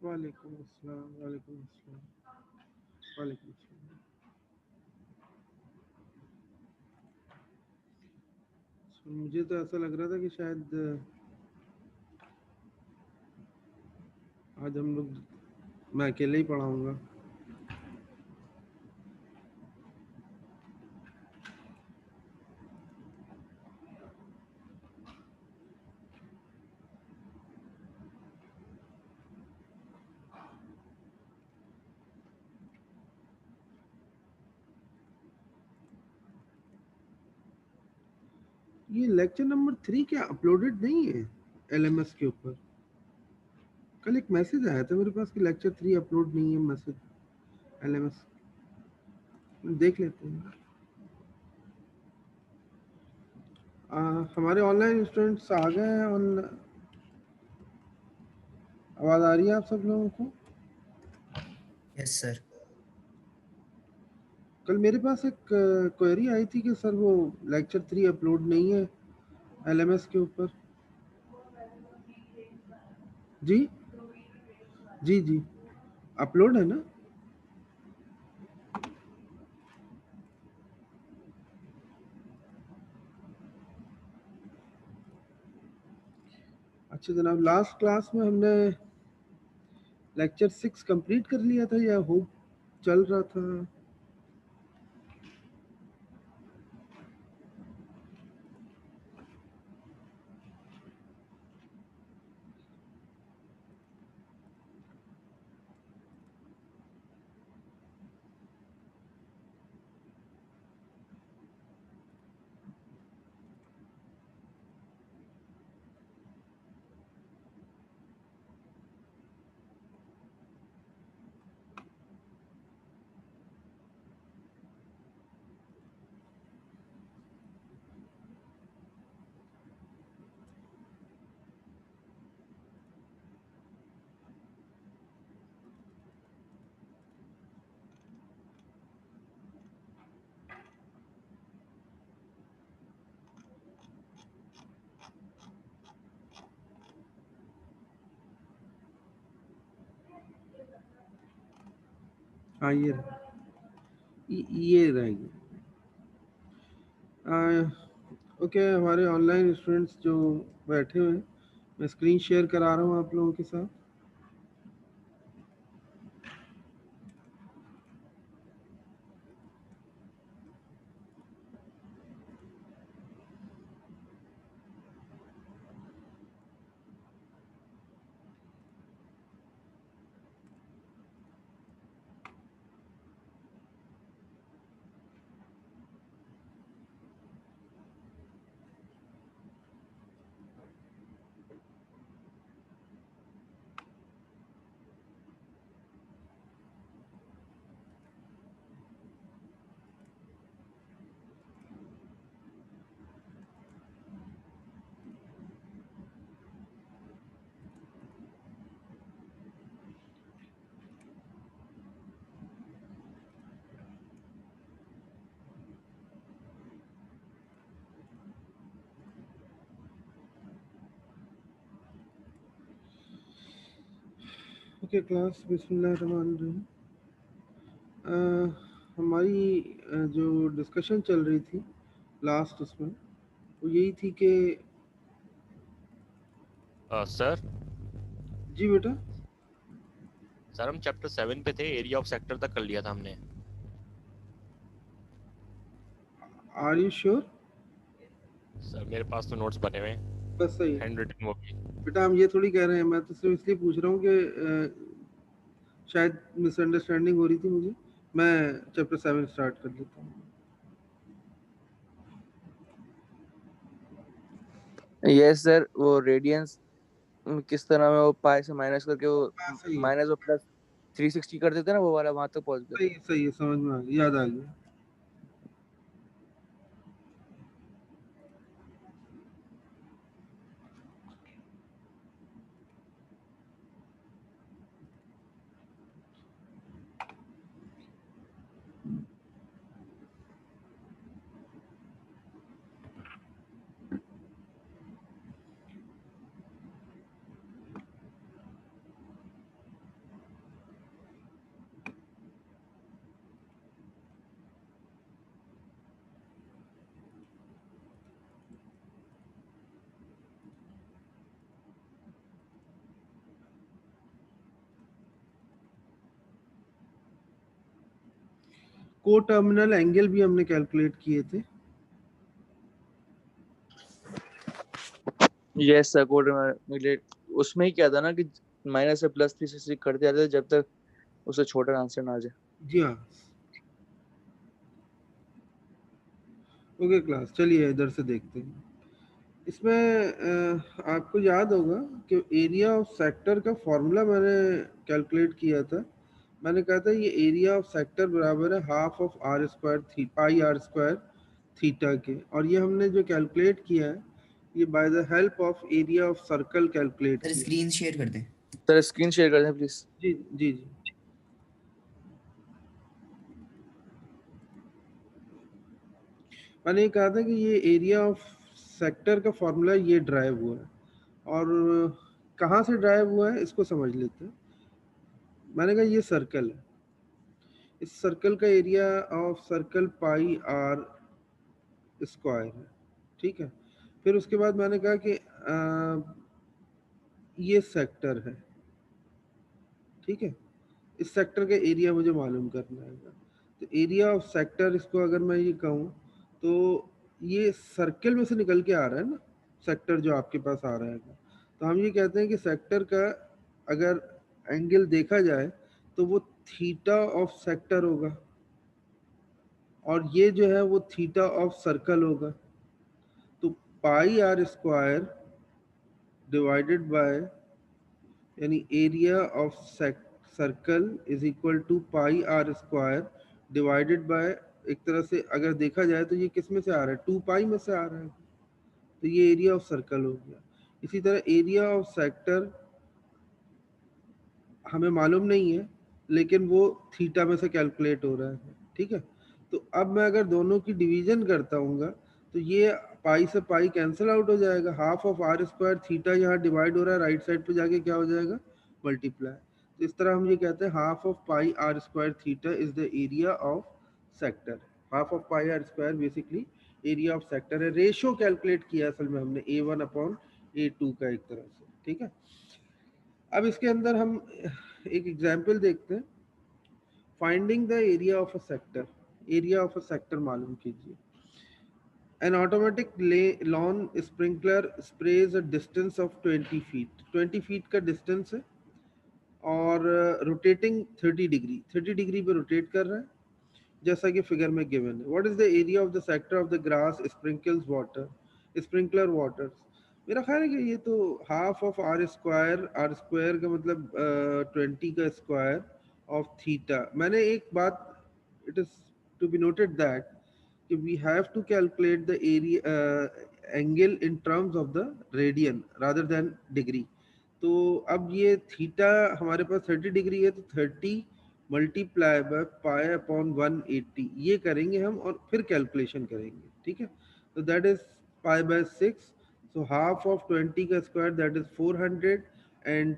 वालेकुम अस्सलाम। वालेकुम अस्सलाम। वालेकुम अस्सलाम। मुझे तो ऐसा लग रहा था कि शायद आज हम लोग मैं अकेले ही पढ़ाऊंगा। ये लेक्चर नंबर 3 क्या अपलोडेड नहीं है एलएमएस के ऊपर? कल एक मैसेज आया था मेरे पास कि लेक्चर 3 अपलोड नहीं है। मैसेज एलएमएस देख लेते हैं। हमारे ऑनलाइन स्टूडेंट्स आ गए हैं। आवाज़ आ रही है आप सब लोगों को? Yes sir. कल मेरे पास एक क्वेरी आई थी कि सर वो लेक्चर 3 अपलोड नहीं है एलएमएस के ऊपर। जी जी जी, अपलोड है ना? अच्छा जनाब, लास्ट क्लास में हमने लेक्चर 6 कंप्लीट कर लिया था या हो चल रहा था? हाँ ये रहेगी। ओके, हमारे ऑनलाइन स्टूडेंट्स जो बैठे हुए हैं, मैं स्क्रीन शेयर करा रहा हूँ आप लोगों के साथ। ओके क्लास, बिस्मिल्लाहिर्रहमानिर्रहीम। हमारी जो डिस्कशन चल रही थी लास्ट उसमें, वो यही थी कि सर जी बेटा। सर हम चैप्टर 7 पे थे, एरिया ऑफ सेक्टर तक कर लिया था हमने। Are you sure? सर मेरे पास तो नोट्स बने हुए हैं, बस सही है हैंड रिटन वो भी। बेटा। हम ये थोड़ी कह रहे हैं, मैं तो सिर्फ इसलिए पूछ रहा हूँ कि शायद मिसअंडरस्टैंडिंग हो रही थी मुझे। मैं चैप्टर 7 स्टार्ट कर देता हूँ। यस सर, वो रेडियंस किस तरह में वो पाई से माइनस करके वो हाँ सही है, माइनस और प्लस 360 कर देते हैं ना, वो वाला वहां तक पहुंच गए। सही है, समझ में आ गया, याद आ गया। को टर्मिनल एंगल भी हमने कैलकुलेट किए थे। यस सर, कोऑर्डिनेट उसमें ही क्या था ना कि माइनस से प्लस 360 करते जाते थे जब तक उससे छोटा आंसर ना आ जाए। जी हाँ। ओके क्लास, चलिए इधर से देखते हैं। इसमें आपको याद होगा कि एरिया ऑफ सेक्टर का फॉर्मूला मैंने कैलकुलेट किया था। मैंने कहा था ये एरिया ऑफ सेक्टर बराबर है half of R square pi R square theta के, और ये हमने जो कैलकुलेट किया है ये by the help of area of circle calculate sir किया। स्क्रीन शेयर कर दें। सर स्क्रीन शेयर कर दें प्लीज। जी जी जी। मैंने कहा था कि ये एरिया ऑफ सेक्टर का फॉर्मूला ये ड्राइव हुआ है, और कहाँ से ड्राइव हुआ है इसको समझ लेते हैं। मैंने कहा ये सर्कल है, इस सर्कल का area of circle pi R square है, ठीक है। फिर उसके बाद मैंने कहा कि ये सेक्टर है, ठीक है। इस सेक्टर का एरिया मुझे मालूम करना है। तो एरिया ऑफ सेक्टर, इसको अगर मैं ये कहूँ तो ये सर्कल में से निकल के आ रहा है ना सेक्टर जो आपके पास आ रहा है। तो हम ये कहते हैं कि सेक्टर का अगर एंगल देखा जाए तो वो थीटा ऑफ सेक्टर होगा, और ये जो है वो थीटा ऑफ सर्कल होगा। तो pi R square divided by यानी area of circle is equal to pi R square divided by, एक तरह से अगर देखा जाए तो ये किस में से आ रहा है, 2 पाई में से आ रहा है। तो ये एरिया ऑफ सर्कल हो गया। इसी तरह एरिया ऑफ सेक्टर हमें मालूम नहीं है, लेकिन वो थीटा में से कैलकुलेट हो रहा है, ठीक है। तो अब मैं अगर दोनों की डिवीजन करता हूँ तो ये पाई से पाई कैंसिल आउट हो जाएगा। Half of R square theta यहाँ डिवाइड हो रहा है, राइट साइड पे जाके क्या हो जाएगा, मल्टीप्लाई। तो इस तरह हम ये कहते हैं half of pi R square theta is the area of sector. Half of pi R square basically area of sector है। रेशो कैलकुलेट किया असल में हमने A1/A2 का एक तरह से, ठीक है। अब इसके अंदर हम एक एग्जाम्पल देखते हैं। Finding the area of a sector. Area of a sector मालूम कीजिए। An automatic lawn sprinkler sprays a distance of 20 feet। 20 feet का distance है, और रोटेटिंग 30 डिग्री, 30 डिग्री पे रोटेट कर रहा है जैसा कि फिगर में गिवन है। What is the area of the sector of the grass sprinkles water, sprinkler water. मेरा ख्याल है कि ये तो half of R square, R square का मतलब 20 का स्क्वायर ऑफ थीटा। मैंने एक बात, it is to be noted that कि we have to calculate the area angle in terms of the radian rather than degree. तो अब ये थीटा हमारे पास 30 डिग्री है, तो 30 मल्टीप्लाई बाय पाई अपॉन 180 ये करेंगे हम, और फिर कैलकुलेशन करेंगे, ठीक है। तो that is pi by 6। So half of 20 का square that is 400, and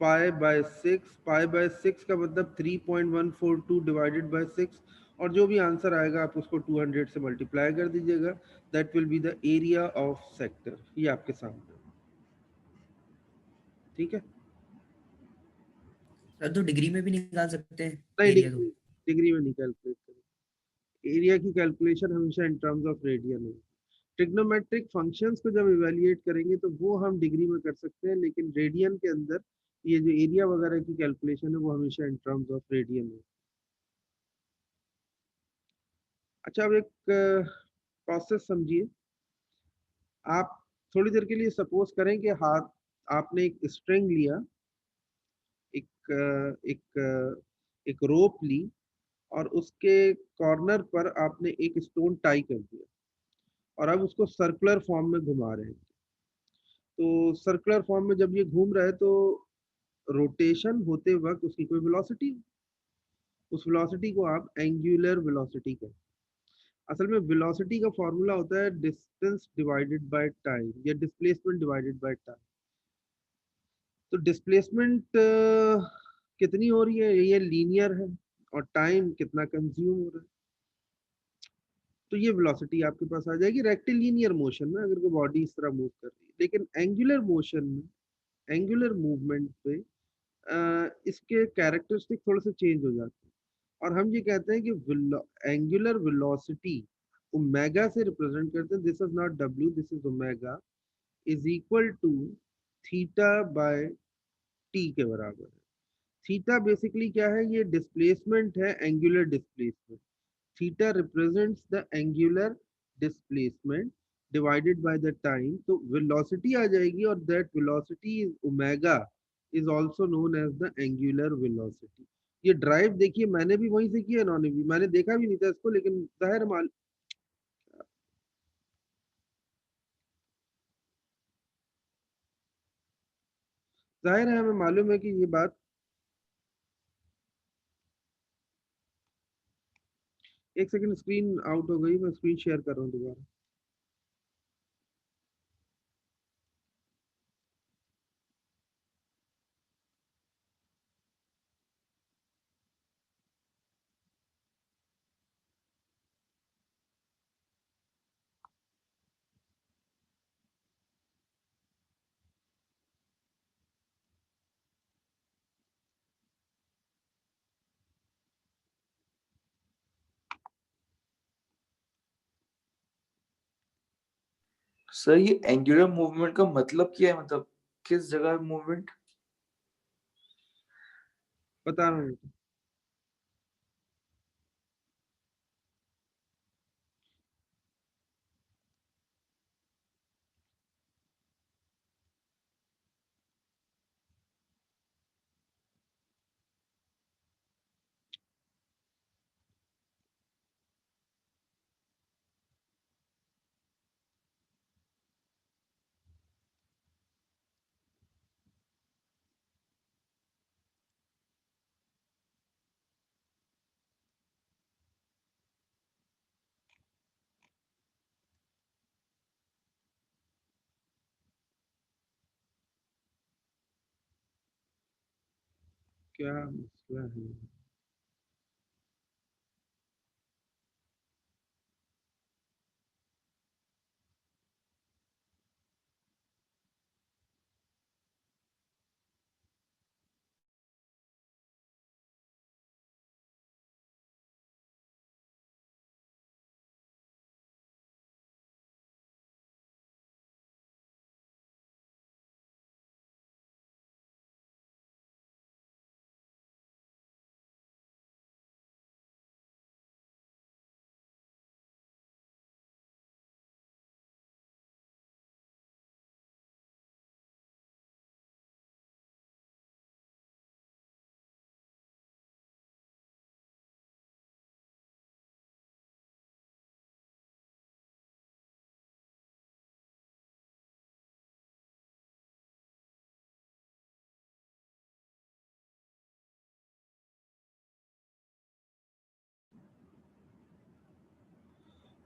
pi by 6, pi by 6 का मतलब 3.142 डिवाइडेड बाय 6, और जो भी आंसर आएगा आप उसको 200 से मल्टीप्लाई कर दीजिएगा। That will be the area of sector. ये आपके सामने, ठीक है। सर तो डिग्री में भी निकाल सकते हैं नहीं, एरिया तो। डिग्री में नहीं कैलकुलेट करें। एरिया की कैलकुलेशन हमेशा इन टर्म्स ऑफ रेडियन है। ट्रिग्नोमेट्रिक फंक्शंस को जब इवेल्युएट करेंगे तो वो हम डिग्री में कर सकते हैं, लेकिन रेडियन के अंदर ये जो एरिया वगैरह की कैलकुलेशन है वो हमेशा इन टर्म्स ऑफ रेडियन है। अच्छा, अब एक प्रोसेस समझिए। आप थोड़ी देर के लिए सपोज करें कि हाथ आपने एक स्ट्रिंग लिया, एक रोप ली, और उसके कॉर्नर पर आपने एक स्टोन टाई कर दिया, और अब उसको सर्कुलर फॉर्म में घुमा रहे हैं। तो सर्कुलर फॉर्म में जब ये घूम रहा है तो रोटेशन होते वक्त उसकी कोई वेलोसिटी, उस वेलोसिटी को आप एंगुलर वेलोसिटी कहते हैं। असल में वेलोसिटी का फॉर्मूला होता है डिस्टेंस डिवाइडेड बाय टाइम, या डिस्प्लेसमेंट डिवाइडेड बाय टाइम। तो डिस्प्लेसमेंट कितनी हो रही है, ये लीनियर है, और टाइम कितना कंज्यूम हो रहा है, तो ये वेलोसिटी आपके पास आ जाएगी रेक्टिलिनियर मोशन में, अगर कोई बॉडी इस तरह मूव कर रही है। लेकिन एंगुलर मोशन में, एंगुलर मूवमेंट पे इसके कैरेक्टरिस्टिक थोड़े से चेंज हो जाते हैं। और हम ये कहते हैं कि एंगुलर वेलोसिटी ओमेगा से रिप्रेजेंट करते हैं, this is not W, this is omega, is equal to theta by T के बराबर है। थीटा बेसिकली क्या है, ये डिस्प्लेसमेंट है, angular displacement. Theta represents the angular displacement divided by the time, तो वेलोसिटी आ जाएगी, और that velocity is omega is also known as the angular velocity. ये ड्राइव देखिए मैंने भी वहीं से किया, इन्होंने भी, मैंने देखा भी नहीं था इसको, लेकिन जाहिर जाहिर है हमें मालूम है कि ये बात। एक सेकंड, स्क्रीन आउट हो गई, मैं स्क्रीन शेयर कर रहा हूँ दोबारा। सर ये एंगुलर मूवमेंट का मतलब क्या है, मतलब किस जगह मूवमेंट? बता रहा हूँ। क्या मसला है?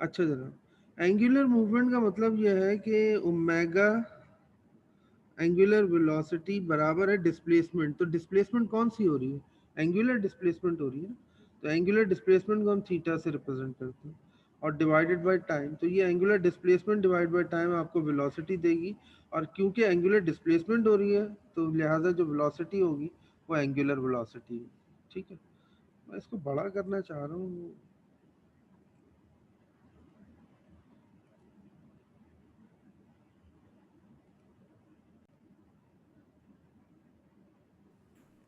अच्छा जरा, एंगुलर मूवमेंट का मतलब यह है कि ओमेगा एंगुलर वेलोसिटी बराबर है डिस्प्लेसमेंट। तो डिस्प्लेसमेंट कौन सी हो रही है? एंगुलर डिस्प्लेसमेंट हो रही है। तो एंगुलर डिस्प्लेसमेंट को हम थीटा से रिप्रेजेंट करते हैं, और डिवाइडेड बाय टाइम, तो ये angular displacement divide by time आपको वेलोसिटी देगी। और क्योंकि एंगुलर डिस्प्लेसमेंट हो रही है, तो लिहाजा जो वेलोसिटी होगी वो एंगुलर वेलोसिटी होगी। ठीक है, मैं इसको बड़ा करना चाह रहा हूँ।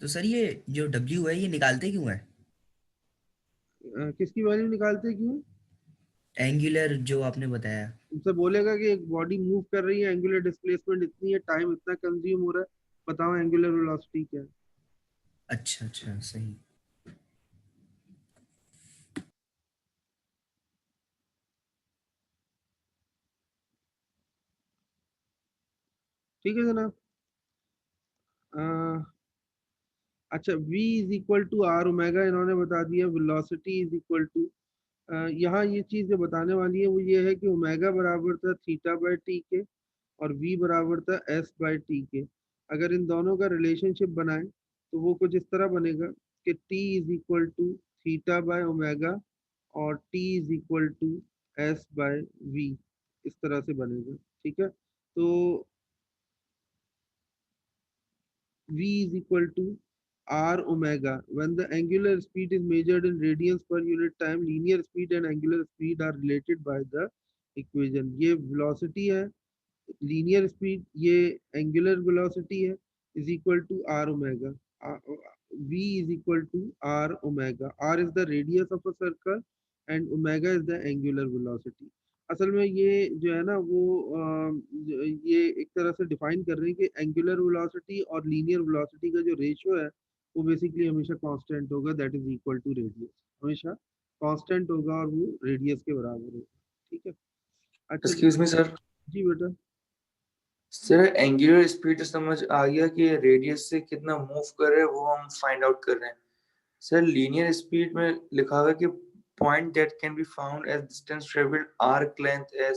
तो सर ये जो डब्ल्यू है ये निकालते क्यों है? किसकी वैल्यू निकालते क्यों? एंगुलर जो आपने बताया। उनसे बोलेगा कि एक बॉडी मूव कर रही है, एंगुलर डिस्प्लेसमेंट इतनी है, टाइम इतना कंज्यूम हो रहा है, बताओ एंगुलर वेलोसिटी क्या है? अच्छा अच्छा, सही। ठीक है जनाब। अ, अच्छा, v is equal to are omega इन्होंने बता दिया, वेलोसिटी इज इक्वल टू, यहाँ ये चीज जो बताने वाली है वो ये है कि ओमेगा बराबर था थीटा बाय टी के, और v बराबर था s बाय टी के। अगर इन दोनों का रिलेशनशिप बनाएं तो वो कुछ इस तरह बनेगा कि t is equal to theta by omega, और t is equal to s by v, इस तरह से बनेगा। ठीक है, तो v is equal to r omega. When the angular speed is measured in radians per unit time, linear speed and angular speed are related by the equation. ये velocity है, linear speed, ये angular velocity है, is equal to r omega. V is equal to r omega. R is the radius of a circle and omega is the angular velocity. असल में ये जो है ना वो ये एक तरह से डिफाइन कर रहे हैं कि एंगुलर वेलोसिटी और लीनियर वेलोसिटी का जो रेशियो है वो बेसिकली हमेशा कांस्टेंट होगा, that is equal to radius, हमेशा कांस्टेंट होगा और वो रेडियस के बराबर होगा। ठीक है, अच्छा एक्सक्यूज मी सर। जी बेटा। सर एंगुलर स्पीड समझ आ गया कि रेडियस से कितना मूव कर रहे हैं वो हम फाइंड आउट कर रहे हैं। सर लीनियर स्पीड में लिखा हुआ है कि point that can be found as distance travelled arc length as.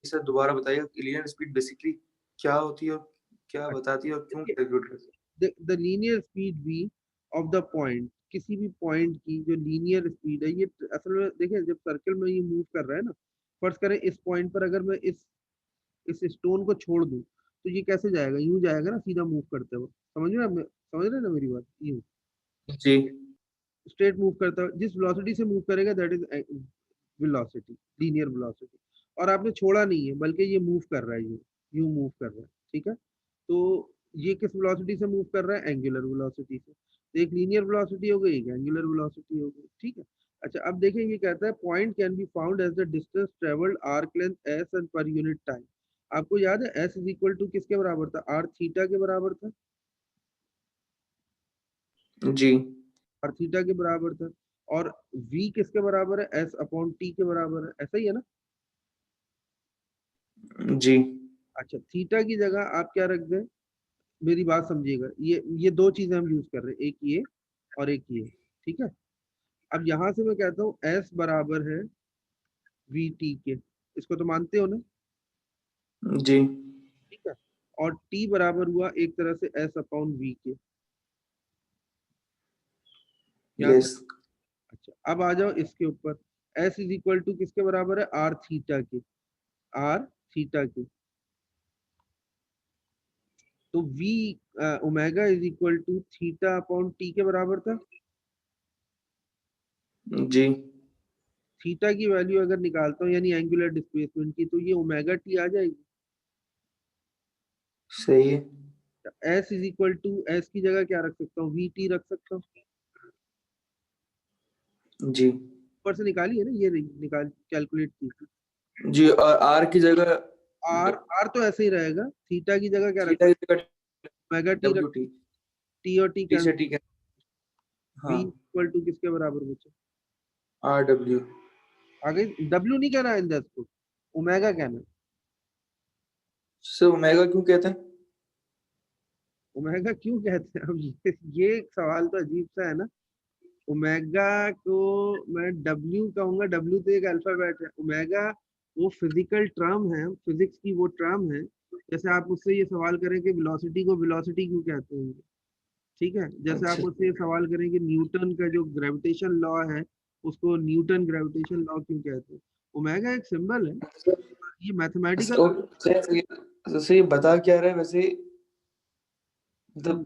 Sir दोबारा बताइए लीनियर स्पीड बेसिकली क्या होती है और क्या बताती है और क्यों कैलकुलेट करती है? The linear speed v of the point, किसी भी पॉइंट की जो लीनियर स्पीड है, ये असल में देखिए जब सर्कल में ये मूव कर रहा है ना, फर्ज करें इस पॉइंट पर अगर मैं इस स्टोन को छोड़ दूं तो ये कैसे जाएगा, यूं जाएगा ना सीधा मूव करते हुए, समझ रहे हैं ना मेरी बात, यूं जी स्ट्रेट मूव करता है, जिस वेलोसिटी से मूव करेगा that is velocity, linear velocity. और आपने छोड़ा नहीं है बल्कि ये मूव कर रहा है, यूं यूं मूव कर रहा है। ठीक है, तो ये किस वेलोसिटी से मूव कर रहा है, एंगुलर वेलोसिटी से। तो एक लीनियर वेलोसिटी हो गई, एक एंगुलर वेलोसिटी हो गई। ठीक है, अच्छा अब देखें ये कहता है point can be found as the distance travelled arc length s and per unit time. आपको याद है एस इज इक्वल टू किसके बराबर था, आर थीटा के बराबर था, जी आर थीटा के बराबर था। और v किसके बराबर है, एस अपॉन टी के बराबर है, ऐसा ही है ना। जी अच्छा थीटा की जगह आप क्या रख दें, मेरी बात समझिएगा, ये दो चीजें हम यूज कर रहे हैं, एक ये और एक ये। ठीक है, अब यहां से मैं कहता हूँ s बराबर है वी टी के, इसको तो मानते हो ना। जी ठीक है, और t बराबर हुआ एक तरह से s अपॉन वी के, याद है। यस अच्छा अब आ जाओ इसके ऊपर, s इज इक्वल टू किसके बराबर है, आर थीटा के, आर थीटा के। तो v omega is equal to theta upon t के बराबर था। जी थीटा की वैल्यू अगर निकालता हूँ यानी एंगुलर डिस्प्लेसमेंट की, तो ये ओमेगा टी आ जाएगी। सही है। S is equal to, s की जगह क्या रख सकता हूँ, वी टी रख सकता हूँ। जी ऊपर से निकाली है ना, ये रही निकाल कैलकुलेट की थी। जी और आर की जगह आर आर तो ऐसे ही रहेगा, थीटा की जगह क्या रख, थीटा की जगह ओमेगा टी रख, डब्ल्यू टी, टी और टी टी से कैंसिल, टी का वी हाँ इक्वल टू किसके बराबर बचे, आर डब्ल्यू। आगे डब्ल्यू नहीं कहना है इंडेक्स को, ओमेगा कहना है। सर ओमेगा क्यों कहते हैं? ओमेगा क्यों कहते हैं, अब ये एक सवाल तो अजीब सा है ना। ओमेगा को मैं डब्ल्यू कहूंगा, डब्ल्यू तो एक अल्फाबेट है, ओमेगा वो फिजिकल टर्म है, फिजिक्स की वो टर्म है। जैसे आप मुझसे ये सवाल करें कि वेलोसिटी को वेलोसिटी क्यों कहते हैं, ठीक है, जैसे आप अच्छा मुझसे ये सवाल करें कि न्यूटन का जो ग्रेविटेशन लॉ है उसको न्यूटन ग्रेविटेशन लॉ क्यों कहते हैं। ओमेगा एक सिंबल है, ये मैथमेटिकल। सर ये बता क्या रहा है वैसे, मतलब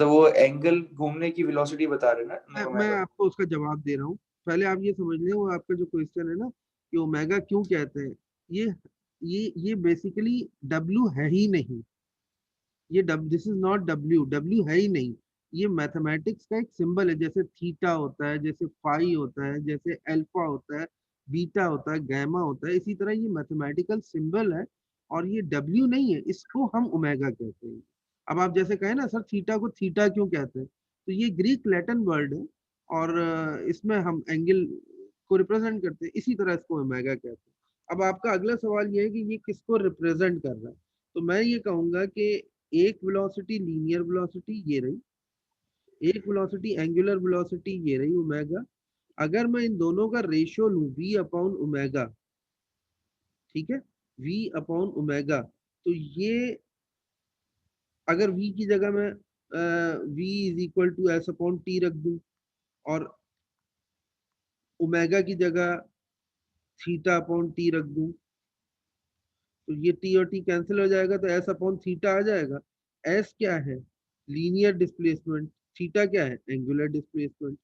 वो एंगल घूमने की वेलोसिटी बता रहे हैं ना मैं ओमेगा। आपको उसका जवाब दे रहा हूँ, पहले आप ये समझ लें वो आपका जो क्वेश्चन है ना कि ओमेगा क्यों कहते हैं, ये ये बेसिकली डब्ल्यू है ही नहीं, ये this is not W, W है ही नहीं। ये मैथमेटिक्स का एक सिंबल है, जैसे थीटा होता है, जैसे फाई होता है, जैसे अल्फा होता है, बीटा होता है, गैमा होता है, इसी तरह ये मैथमेटिकल सिंबल है और ये डब्ल्यू नहीं है, इसको हम ओमेगा कहते हैं। अब आप जैसे कहें ना सर थीटा को थीटा क्यों कहते हैं, तो ये ग्रीक लैटिन वर्ड है और इसमें हम एंगल को रिप्रेजेंट करते हैं, इसी तरह इसको ओमेगा कहते हैं। अब आपका अगला सवाल ये है कि ये किसको रिप्रेजेंट कर रहा है, तो मैं ये कहूंगा कि एक वेलोसिटी लीनियर वेलोसिटी ये रही, एक वेलोसिटी एंगुलर वेलोसिटी ये रही ओमेगा। अगर मैं इन दोनों का रेशियो लूं v अपॉन ओमेगा, ठीक है, v अपॉन ओमेगा, तो ये अगर v की जगह मैं v is equal to s upon t रख दूं और ओमेगा की जगह थीटा अपॉन टी रख दूं, तो ये टी और टी कैंसिल हो जाएगा, तो एस अपॉन थीटा आ जाएगा। एस क्या है, लीनियर डिस्प्लेसमेंट, थीटा क्या है, एंगुलर डिस्प्लेसमेंट,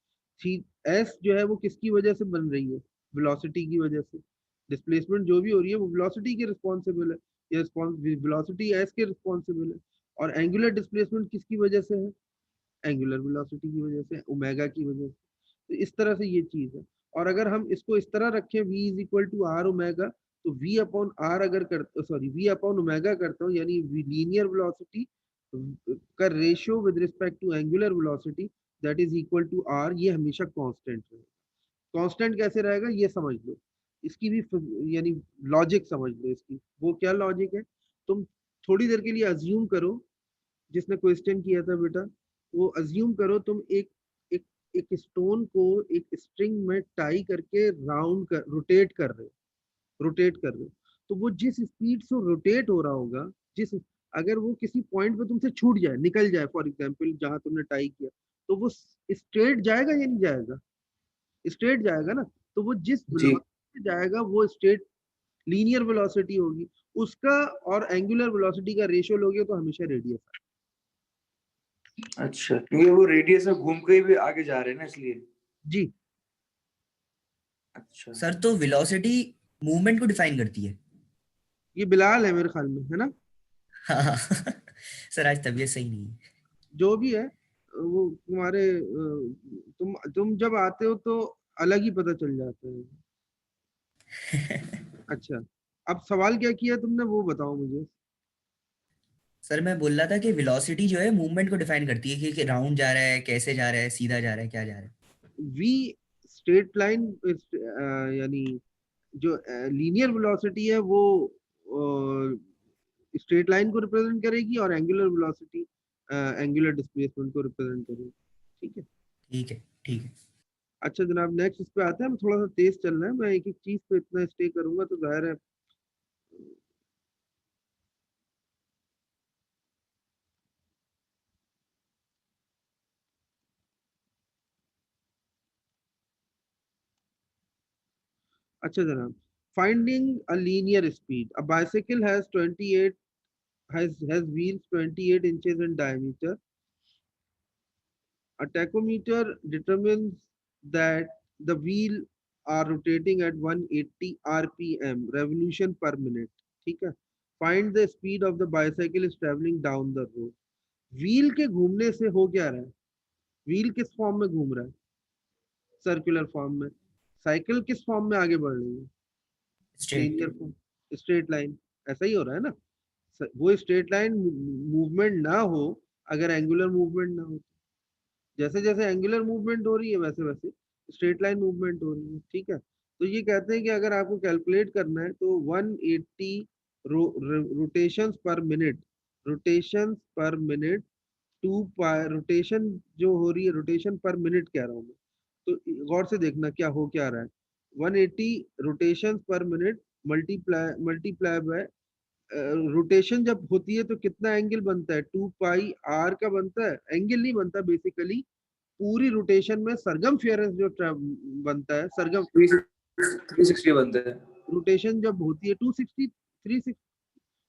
एस जो है वो किसकी वजह से बन रही है, वेलोसिटी की वजह से। डिस्प्लेसमेंट जो भी हो रही है वो वेलोसिटी के रिस्पॉन्सिबल है, या वेलोसिटी एस के रिस्पॉन्सिबल है। और एंगुलर डिस्प्लेसमेंट किसकी वजह से है, एंगुलर वेलोसिटी की वजह से, ओमेगा की वजह से। तो इस तरह से ये चीज है। और अगर हम इसको इस तरह रखें v is equal to are omega, तो v अपॉन आर अगर करते, सॉरी v अपॉन ओमेगा करता हूँ, यानी लीनियर वेलोसिटी का ratio with respect to angular velocity that is equal to r, ये हमेशा कांस्टेंट रहेगा। कांस्टेंट कैसे रहेगा ये समझ लो, इसकी भी यानी लॉजिक समझ लो इसकी। वो क्या लॉजिक है, तुम थोड़ी देर के लिए अज्यूम करो, जिसने क्वेश्चन किया था बेटा, वो अज्यूम करो तुम एक एक एक स्टोन को एक स्ट्रिंग में टाई करके राउंड कर रोटेट कर रहे हो। तो वो जिस स्पीड से रोटेट हो रहा होगा, जिस अगर वो किसी पॉइंट पे तुमसे छूट जाए, निकल जाए, फॉर एग्जांपल जहां तुमने टाई किया, तो वो स्ट्रेट जाएगा या नहीं जाएगा, स्ट्रेट जाएगा ना। तो वो जिस जी। वेलोसिटी से जाएगा वो स्ट्रेट लीनियर वेलोसिटी होगी उसका, और एंगुलर वेलोसिटी का रेशियो लोगे तो हमेशा रेडियस। अच्छा, क्योंकि वो रेडियस में घूम के भी आगे जा रहे हैं ना, इसलिए। जी अच्छा सर तो वेलोसिटी मूवमेंट को डिफाइन करती है। ये बिलाल है मेरे ख्याल में, है ना। हाँ सर आज तबीयत सही नहीं है। जो भी है वो तुम्हारे तुम जब आते हो तो अलग ही पता चल जाता है। अच्छा, अब सवाल क्या किया तुमने वो बताओ मुझे। सर मैं बोल रहा था कि वेलोसिटी जो है मूवमेंट को डिफाइन करती है कि राउंड जा रहा है, कैसे जा रहा है, सीधा जा रहा है, क्या जा रहा है। वी स्ट्रेट लाइन, यानी जो लीनियर वेलोसिटी है वो स्ट्रेट लाइन को रिप्रेजेंट करेगी, और एंगुलर वेलोसिटी एंगुलर डिस्प्लेसमेंट को रिप्रेजेंट करेगी। ठीक है। ठीक है ठीक है। अच्छा जनाब, नेक्स्ट इस पे आते हैं। हम थोड़ा सा तेज चल रहे हैं, मैं एक एक चीज पे इतना स्टे करूंगा तो जाहिर है। अच्छा जनाब, finding a linear speed, a bicycle has 28 has wheels 28 inches in diameter. A tachometer determines that the wheel are rotating at 180 rpm revolution per minute. ठीक है। Find the speed of the bicycle is traveling down the road. Wheel के घूमने से हो क्या रहा है, wheel किस फॉर्म में घूम रहा है, सर्कुलर फॉर्म में। साइकिल किस फॉर्म में आगे बढ़ रही है, straight. Linear form, straight line. ऐसा ही हो रहा है ना। वो स्ट्रेट लाइन मूवमेंट ना हो अगर एंगुलर मूवमेंट ना हो। जैसे जैसे एंगुलर मूवमेंट हो रही है वैसे वैसे स्ट्रेट लाइन मूवमेंट हो रही है। ठीक है। तो ये कहते हैं कि अगर आपको कैलकुलेट करना है तो 180 रोटेशंस पर मिनट, रोटेशंस पर मिनट 2 पाई, रोटेशन जो हो रही है, रोटेशन पर मिनट कह रहा हूँ मैं, तो गौर से देखना क्या हो क्या रहा है। 180 रोटेशंस पर मिनट मल्टीप्लाई बाय रोटेशन जब होती है तो कितना एंगल बनता है, 2 पाई आर का बनता है। एंगल नहीं बनता बेसिकली, पूरी रोटेशन में सरगम फेयरेंस जो बनता है, सरगम 360 बनते हैं। रोटेशन जब होती है 260 360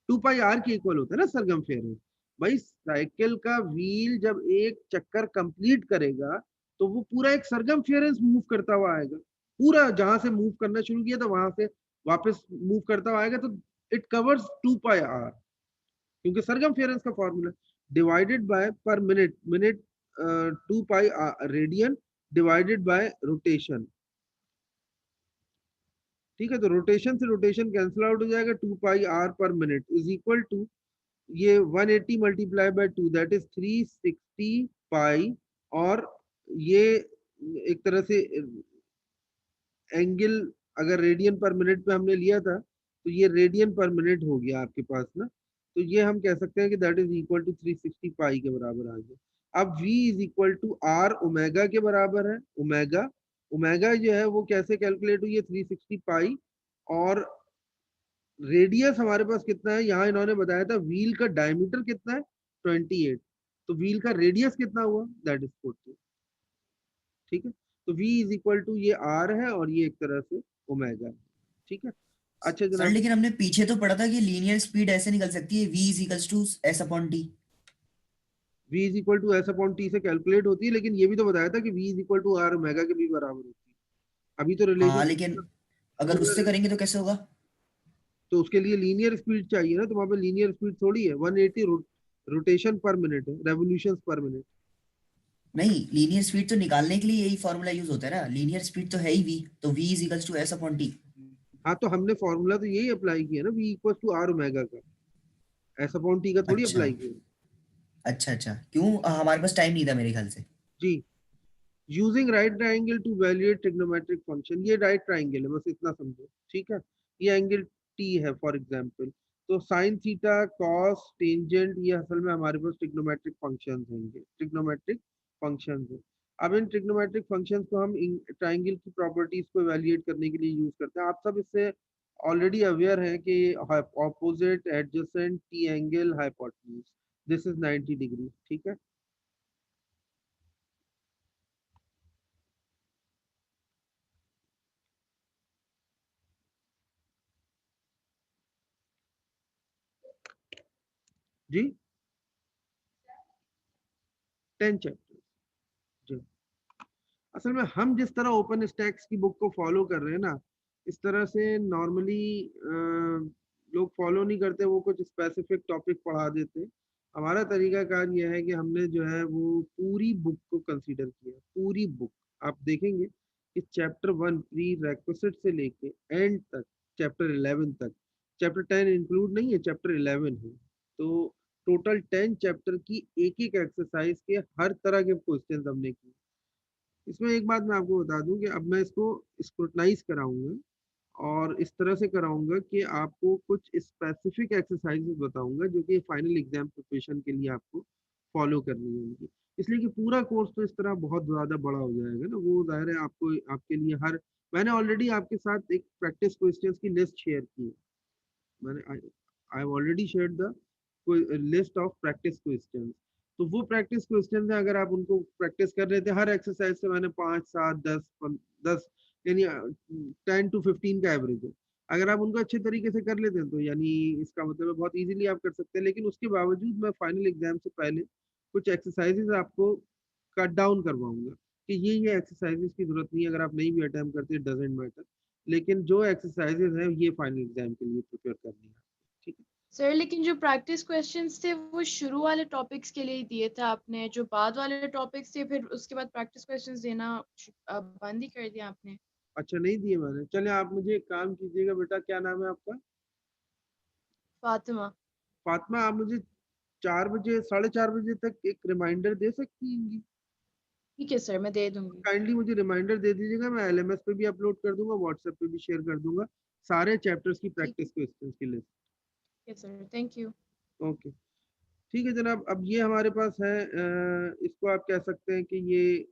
2 पाई आर के इक्वल होता है ना सरगम फेयरेंस। भाई साइकिल का व्हील जब एक चक्कर कंप्लीट करेगा तो वो पूरा एक सरगम फेयरेंस मूव करता हुआ आएगा, पूरा जहां से मूव करना शुरू किया था वहां से वापस मूव करता हुआ आएगा। तो इट कवर्स 2 पाई आर, क्योंकि सरगम फेयरेंस का फॉर्मूला डिवाइडेड बाय पर minute, minute 2 pi radian divided by rotation. ठीक है। तो रोटेशन से रोटेशन कैंसिल आउट हो जाएगा, 2 pi R per minute is equal to ये 180 multiply by 2 that is 360 pi. और ये एक तरह से एंगल अगर रेडियन पर मिनट पे हमने लिया था तो ये रेडियन पर मिनट हो गया आपके पास ना। तो ये हम कह सकते हैं कि that is equal to 360 pi के बराबर आ गया। अब v is equal to are omega के बराबर है। ओमेगा, ओमेगा जो है वो कैसे कैलकुलेट हुई है, 360 पाई। और रेडियस हमारे पास कितना है, यहाँ इन्होंने बताया था व्हील का डायमीटर कितना है 28, तो व्हील का रेडियस कितना हुआ, दैट इज 40। ठीक है। तो v इज इक्वल टू ये r है और ये एक तरह से ओमेगा है। ठीक है। अच्छा सर जनाब, लेकिन हमने पीछे तो पढ़ा था कि लीनियर स्पीड ऐसे निकल सकती है v is equals to s upon t। v is equal to s upon t से कैलकुलेट होती है, लेकिन ये भी तो बताया था कि v is equal to are omega के भी बराबर होती है। अभी तो हाँ रिलेशन, लेकिन अगर उससे करेंगे तो कैसे होगा? तो उसके लिए लीनियर स्पीड चाहिए ना, तो वहां पे लीनियर स्पीड थोड़ी है, 180 रोटेशन पर मिनट है, रेवोल्यूशंस पर मिनट। नहीं, लीनियर स्पीड तो निकालने के लिए यही फॉर्मूला यूज होता है ना, लीनियर स्पीड तो है ही v, तो v is equals to s upon t. हाँ तो हमने फॉर्मूला तो यही अप्लाई किया ना, v equal to are omega का, एस अपॉन टी का थोड़ी अच्छा अप्लाई किया। अच्छा अच्छा, क्यों? हमारे पास टाइम नहीं था मेरे ख्याल से। जी, using right triangle to evaluate trigonometric function, ये राइट ट्राइंगल है, बस इतना समझो, ठीक है। ये एंगल टी है फॉर एग्जांपल, तो साइन थीटा कॉस टेंजेंट, ये असल में हमारे पास ट्रिग्नोमेट्रिक फंक्शंस होंगे, ट्रिग्नोमेट्रिक फंक्शंस है। अब इन ट्रिग्नोमेट्रिक फंक्शंस को हम ट्राइंगल की प्रॉपर्टीज को इवैल्यूएट करने के लिए यूज करते हैं। आप सब इससे ऑलरेडी अवेयर हैं कि opposite adjacent T angle hypotenuse, this is 90 degree, ठीक है। जी 10 चैप्टर। जी, असल में हम जिस तरह ओपन स्टैक्स की बुक को फॉलो कर रहे हैं ना, इस तरह से नॉर्मली लोग फॉलो नहीं करते, वो कुछ स्पेसिफिक टॉपिक पढ़ा देते। हमारा तरीकाकार यह है कि हमने जो है वो पूरी बुक को कंसीडर किया, पूरी बुक। आप देखेंगे कि चैप्टर 1 प्री रेक्विजिट से लेके एंड तक, चैप्टर 11 तक, चैप्टर 10 इंक्लूड नहीं है, चैप्टर 11 है, तो टोटल 10 चैप्टर की एक एक एक्सरसाइज के हर तरह के क्वेश्चन हमने किए। इसमें एक बात मैं आपको बता दूं कि अब मैं इसको स्क्रूटनाइज कराऊंगा, और इस तरह से कराऊंगा कि आपको कुछ स्पेसिफिक एक्सरसाइजेस बताऊंगा जो कि फाइनल एग्जाम प्रिपरेशन के लिए आपको फॉलो करनी होगी। इसलिए कि पूरा कोर्स तो इस तरह बहुत ज़्यादा बड़ा हो जाएगा ना, वो जाहिर है आपको, आपके लिए हर, मैंने ऑलरेडी आपके साथ एक प्रैक्टिस क्वेश्चंस की लिस्ट शेयर की है। मैंने I have already shared the list of practice questions. तो वो प्रैक्टिस क्वेश्चंस हैं, अगर आप उनको प्रैक्टिस कर रहे थे हर एक्सरसाइज से, मैंने 5 7 10 यानी 10 to 15 का एवरेज है। अगर आप उनको अच्छे तरीके से कर लेते हैं तो यानी इसका मतलब है बहुत इजीली आप कर सकते हैं। लेकिन उसके बावजूद मैं फाइनल एग्जाम से पहले कुछ एक्सरसाइजेज आपको कट डाउन करवाऊंगा कि ये एक्सरसाइजेज की जरूरत नहीं है, अगर आप नहीं भी अटेम्प्ट करते डजेंट मैटर, लेकिन जो एक्सरसाइजेज हैं ये फाइनल एग्जाम के लिए प्रिपेयर करनी है, ठीक है। सर लेकिन जो प्रैक्टिस क्वेश्चंस थे वो शुरू वाले टॉपिक्स के लिए ही दिए थे आपने, जो बाद वाले टॉपिक्स थे फिर उसके बाद प्रैक्टिस क्वेश्चंस देना बंद ही कर दिया आपने। अच्छा, नहीं दिए मैंने, चले आप मुझे एक काम कीजिएगा बेटा, क्या नाम है आपका? फातिमा। फातिमा, आप मुझे 4 बजे 4:30 बजे तक एक रिमाइंडर दे सकती हैं? ठीक है सर, मैं दे दूंगी। काइंडली मुझे रिमाइंडर दे दीजिएगा, मैं एलएमएस पे भी अपलोड कर दूंगा, व्हाट्सएप पे भी शेयर कर दूंगा सारे चैप्टर्स की ठीक प्रैक्टिस क्वेश्चंस की लिस्ट। है सर, थैंक यू। ओके, ठीक है जनाब। अब ये हमारे पास है, इसको आप कह सकते हैं कि ये,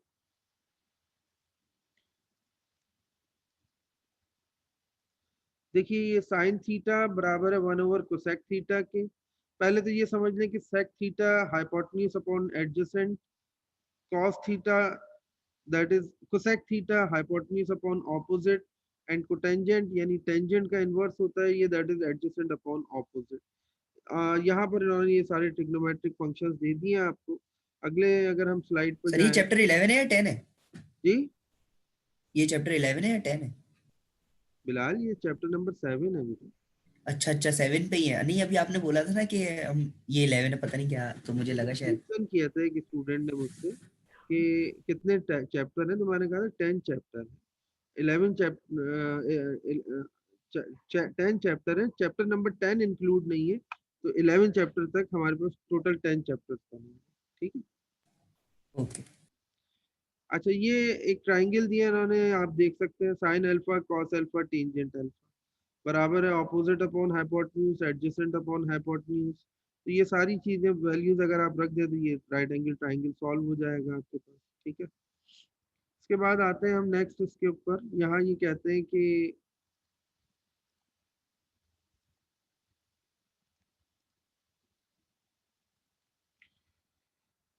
देखिए ये साइन थीटा बराबर है 1 ओवर कोसेक थीटा के। पहले तो ये समझ लें कि sec theta hypotenuse upon adjacent, cos theta that is cosec theta hypotenuse upon opposite, and cotangent यानी टेंजेंट का इनवर्स होता है ये, that is adjacent upon opposite. यहाँ पर इन्होंने ये सारे ट्रिग्नोमेट्रिक फंक्शंस दे दिए हैं आपको। अगले अगर हम स्लाइड पर सर ये जाएं। चैप्टर 11 है या 10 है? जी ये चैप्टर 11 है या 10 है? बिलाल, ये चैप्टर नंबर 7 है बेटा। अच्छा अच्छा, 7 पे ही है। नहीं अभी आपने बोला था ना कि हम ये 11 है, पता नहीं क्या, तो मुझे लगा शायद। क्वेश्चन किया था एक स्टूडेंट ने मुझसे कि कितने चैप्टर है, तो मैंने कहा था 10 चैप्टर है, 11 चैप्टर, 10 चैप्टर है, चैप्टर नंबर 10 इंक्लूड नहीं है, तो 11 चैप्टर तक हमारे पास टोटल 10 चैप्टर्स का है, ठीक है। ओके। अच्छा, ये एक ट्राइंगल दिया इन्होंने, आप देख सकते हैं, sine alpha cos alpha tangent alpha बराबर है opposite upon hypotenuse adjacent upon hypotenuse. तो ये सारी चीजें वैल्यूज अगर आप रख दे तो ये राइट एंगल ट्राइंगल सॉल्व हो जाएगा आपके पास, ठीक है। इसके बाद आते हैं हम नेक्स्ट इसके ऊपर, यहाँ ये कहते हैं कि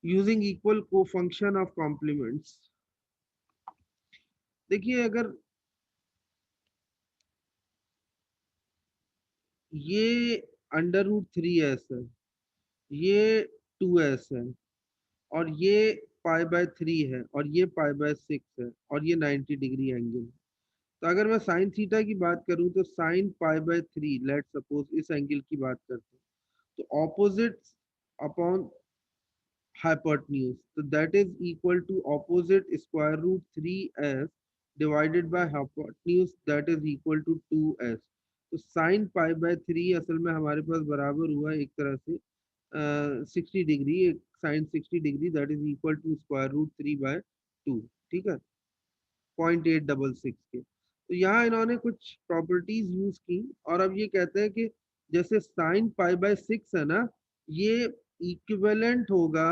यूजिंग इक्वल कोफंक्शन ऑफ कॉम्प्लीमेंट्स। देखिए अगर ये अंडर रूट 3s है, ये 2s है, और ये π/3 है और ये π/6 है और ये 90 डिग्री एंगल है। तो अगर मैं साइन थीटा की बात करूं तो साइन π/3, लेट सपोज इस एंगल की बात करते हैं, तो opposite upon hypotenuse, so that is equal to opposite square root 3s divided by hypotenuse, that is equal to 2s। तो साइन π/3 असल में हमारे पास बराबर हुआ एक तरह से 60 degree, sine 60 degree, that is equal to square root 3/2, ठीक है, 0.866 के। तो यहाँ इन्होंने कुछ प्रॉपर्टीज यूज की और अब ये कहते हैं कि जैसे साइन π/6 है ना, ये इक्विवेलेंट होगा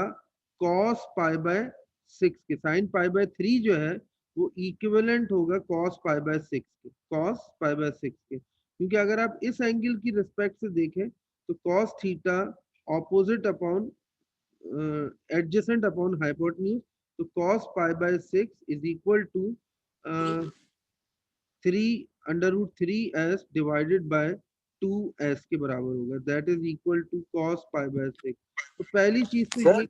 कॉस π/6 के। साइन π/3 जो है वो इक्विवेलेंट होगा कॉस π/6 के, कॉस π/6 के, क्योंकि अगर आप इस एंगल की रिस्पेक्ट से देखें तो cos theta opposite upon adjacent upon hypotenuse, तो cos π/6 is equal to 3√3s divided by 2s के बराबर होगा, that is equal to cos π/6। तो पहली चीज तो सर ये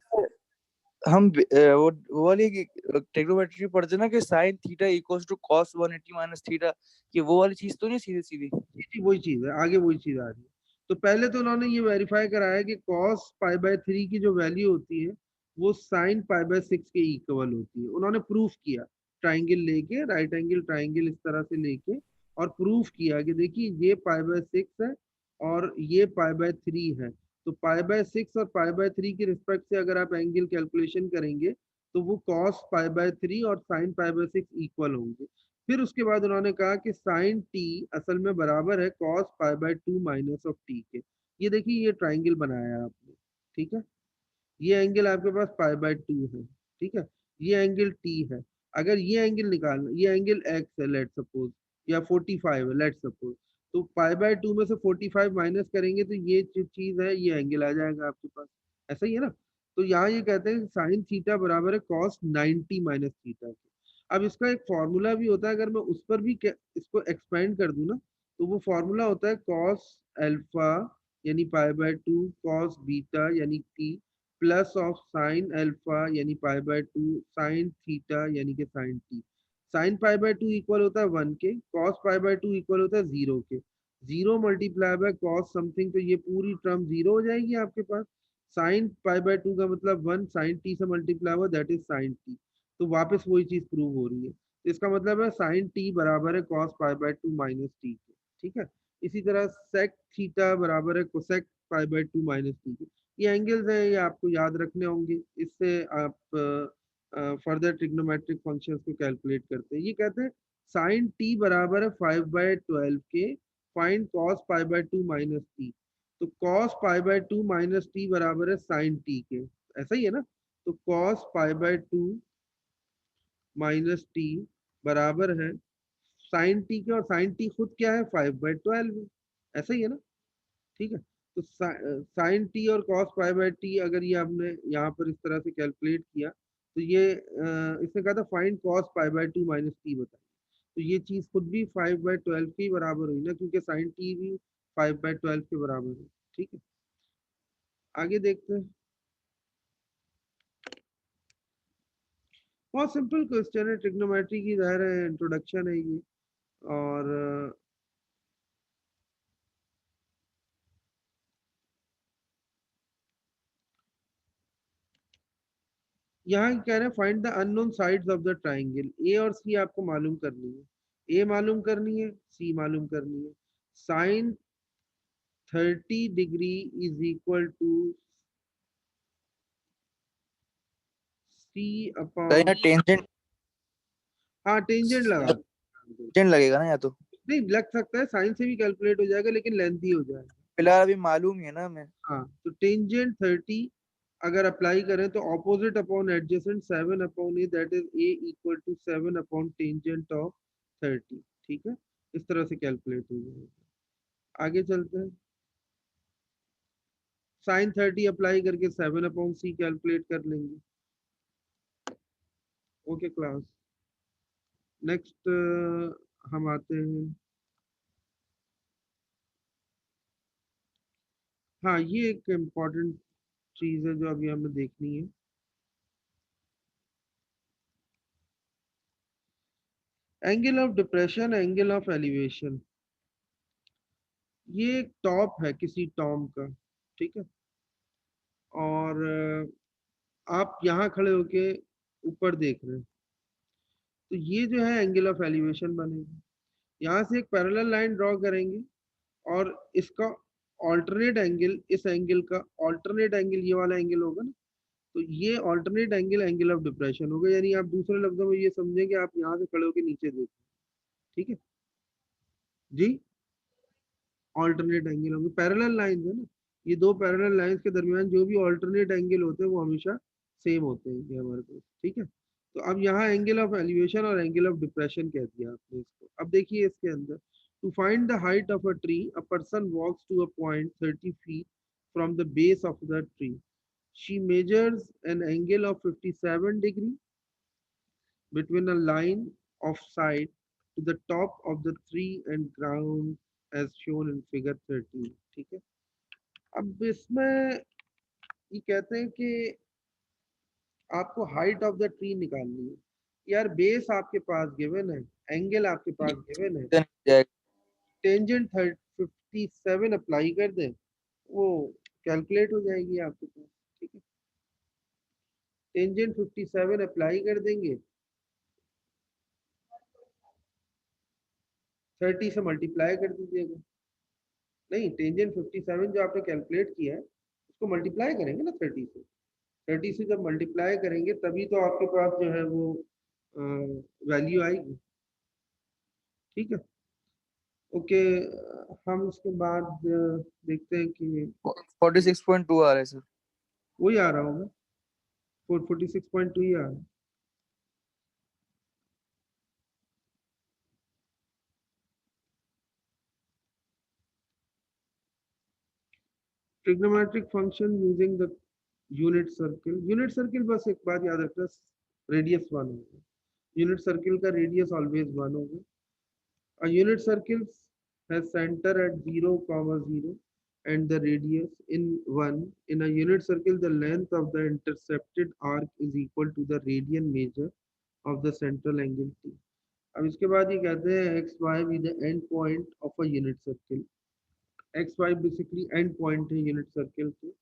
हम वो वाली ट्रिग्नोमेट्री पढ़ते ना कि sin theta equals to cos 180 minus theta, कि वो वाली चीज तो नहीं सीधी सीधी? जी वही चीज है, आगे वही चीज आ रही है। तो पहले तो उन्होंने ये वेरीफाई कराया कि cos π/3 की जो वैल्यू होती है वो sin π/6 के इक्वल होती है। उन्होंने प्रूफ किया, ट्राइंगल लेके, राइट एंगल ट्राइंगल इस तरह से लेके, और प्रूफ किया कि देखिए ये π/6 है और ये π/3 है। तो π/6 और π/3 की रिस्पेक्ट से अगर आप एंगल कैलकुलेशन करेंगे तो वो cos π/3 और sin π/6 इक्वल होंगे। फिर उसके बाद उन्होंने कहा कि साइन टी असल में बराबर है cos π/2 माइनस ऑफ टी के। ये देखिए ये ट्राइंगल बनाया आपने, ठीक है, ये एंगल आपके पास π/2 है, ठीक है, ये एंगल टी है। अगर ये एंगल निकालना, ये एंगल एक्स है लेट सपोज, या 45 है लेट सपोज, तो π/2 में से 45 माइनस करेंगे तो ये जो चीज है ये एंगल आ जाएगा आपके पास, ऐसा ही है ना। तो यहाँ ये कहते हैं साइन थीटा बराबर है cos 90 माइनस थीटा के। अब इसका एक फॉर्मूला भी होता है, अगर मैं उस पर भी इसको एक्सपेंड कर दूं ना, तो वो फॉर्मूला होता है cos अल्फा यानी π/2 cos बीटा यानी t plus of sine alpha यानी π/2 साइन थीटा यानी कि साइन टी। साइन π/2 इक्वल होता है 1 के, cos π/2 इक्वल होता है 0 के। 0 मल्टीप्लाई बाय cos समथिंग, तो ये पूरी टर्म 0 हो जाएगी आपके पास। साइन π/2 का मतलब 1, साइन टी से मल्टीप्लाई हुआ, दैट इज साइन टी। तो वापस वही चीज प्रूव हो रही है। तो इसका मतलब है साइन टी बराबर है cos π/2 माइनस टी के, ठीक है। इसी तरह sec थीटा बराबर है cosec π/2 माइनस टी के। ये एंगल्स हैं, ये आपको याद रखने होंगे, इससे आप फर्दर ट्रिग्नोमेट्रिक फंक्शंस को कैलकुलेट करते हैं। ये कहते हैं साइन टी बराबर है 5/12 के, फाइंड cos π/2 माइनस टी। तो cos π/2 माइनस टी बराबर है साइन टी के, ऐसा ही है ना। तो cos π/2 माइनस टी बराबर है साइन टी के, और साइन टी खुद क्या है 5/12 है, ऐसा ही है ना, ठीक है। तो साइन टी और cos π/t अगर ये आपने यहाँ पर इस तरह से कैलकुलेट किया तो ये इसने कहा था फाइंड cos π/2 माइनस टी बताइए, तो ये चीज खुद भी 5/12 के बराबर हुई ना, क्योंकि साइन टी भी 5/12 के बराबर है, ठीक है। आगे देखते हैं, बहुत सिंपल क्वेश्चन है, ट्रिग्नोमेट्री की ज़ाहिर है इंट्रोडक्शन है ये। और यहाँ कह रहे हैं find the unknown sides of the triangle. A और सी आपको मालूम करनी है, ए मालूम करनी है, सी मालूम करनी है। Sine 30 degree is equal to C तो अपॉन, यहाँ टेंजेंट हाँ टेंजेंट लगा दो। टेंजेंट लगेगा ना, या तो नहीं लग सकता है, साइन से भी कैलकुलेट हो जाएगा लेकिन लेंथी हो जाएगा। फिलहाल अभी मालूम ही है ना हमें। हाँ तो टेंजेंट 30 अगर अप्लाई करें तो opposite upon adjacent 7/8, that is a equal to 7 upon tangent of 30, ठीक है। इस तरह से कैलकुलेट हो जाएगा। आगे चलते हैं, साइन 30 अप्लाई करके 7/c कैलकुलेट कर लेंगे। ओके क्लास, नेक्स्ट हम आते हैं, हाँ ये एक इम्पॉर्टेंट चीज है जो अभी हमें देखनी है। Angle of depression, angle of elevation, ये एक टॉप है किसी टॉम का, ठीक है, और आप यहाँ खड़े होके ऊपर देख रहे हैं, तो ये जो है एंगल ऑफ एलिवेशन बनेगा। यहाँ से एक पैरेलल लाइन ड्रॉ करेंगे और इसका ऑल्टरनेट एंगल, इस एंगल का ऑल्टरनेट एंगल ये वाला एंगल होगा ना, तो ये alternate angle angle of depression होगा। यानी आप दूसरे लफ्जों में ये समझें कि आप यहाँ से खड़े होकर नीचे देखें, ठीक है जी, ऑल्टरनेट एंगल होंगे, पैरेलल लाइंस है ना, ये दो पैरेलल लाइंस के दरमियान जो भी ऑल्टरनेट एंगल होते हैं वो हमेशा सेम होते हैं ये हमारे पास, ठीक है। तो अब यहाँ एंगल ऑफ एलिवेशन और एंगल ऑफ डिप्रेशन कह दिया आपने इसको। अब देखिए इसके अंदर, to find the height of a tree, a person walks to a point 30 feet from the base of the tree. She measures an angle of 57 degree between a line of sight to the top of the tree and ground as shown in figure 13, ठीक है। अब इसमें ये कहते हैं कि आपको height of the tree निकालनी है। यार बेस आपके पास गिवन है, एंगल आपके पास गिवन है, टेंजेंट 57 अप्लाई कर दें, वो कैलकुलेट हो जाएगी आपके पास, ठीक है। टेंजेंट 57 अप्लाई कर देंगे, 30 से मल्टीप्लाई कर दीजिएगा, नहीं टेंजेंट 57 जो आपने कैलकुलेट किया है उसको मल्टीप्लाई करेंगे ना 30 से, 30 से जब मल्टीप्लाई करेंगे तभी तो आपके पास जो है वो वैल्यू आएगी, ठीक है। ओके, हम इसके बाद देखते हैं कि 46.2 आ रहा है सर। वही आ रहा होगा, 46.2 ही आ रहा है। Trigonometric function using the unit circle, unit circle बस एक बात याद रखना, रेडियस 1 होगा, यूनिट सर्किल का रेडियस ऑलवेज 1 होगा। A unit circle has center at 0, 0 and the radius in 1. In a unit circle, the length of the intercepted arc is equal to the radian measure of the central angle T. अब इसके बाद ये कहते हैं x y be the end point of a unit circle. x y basically end point है unit circle के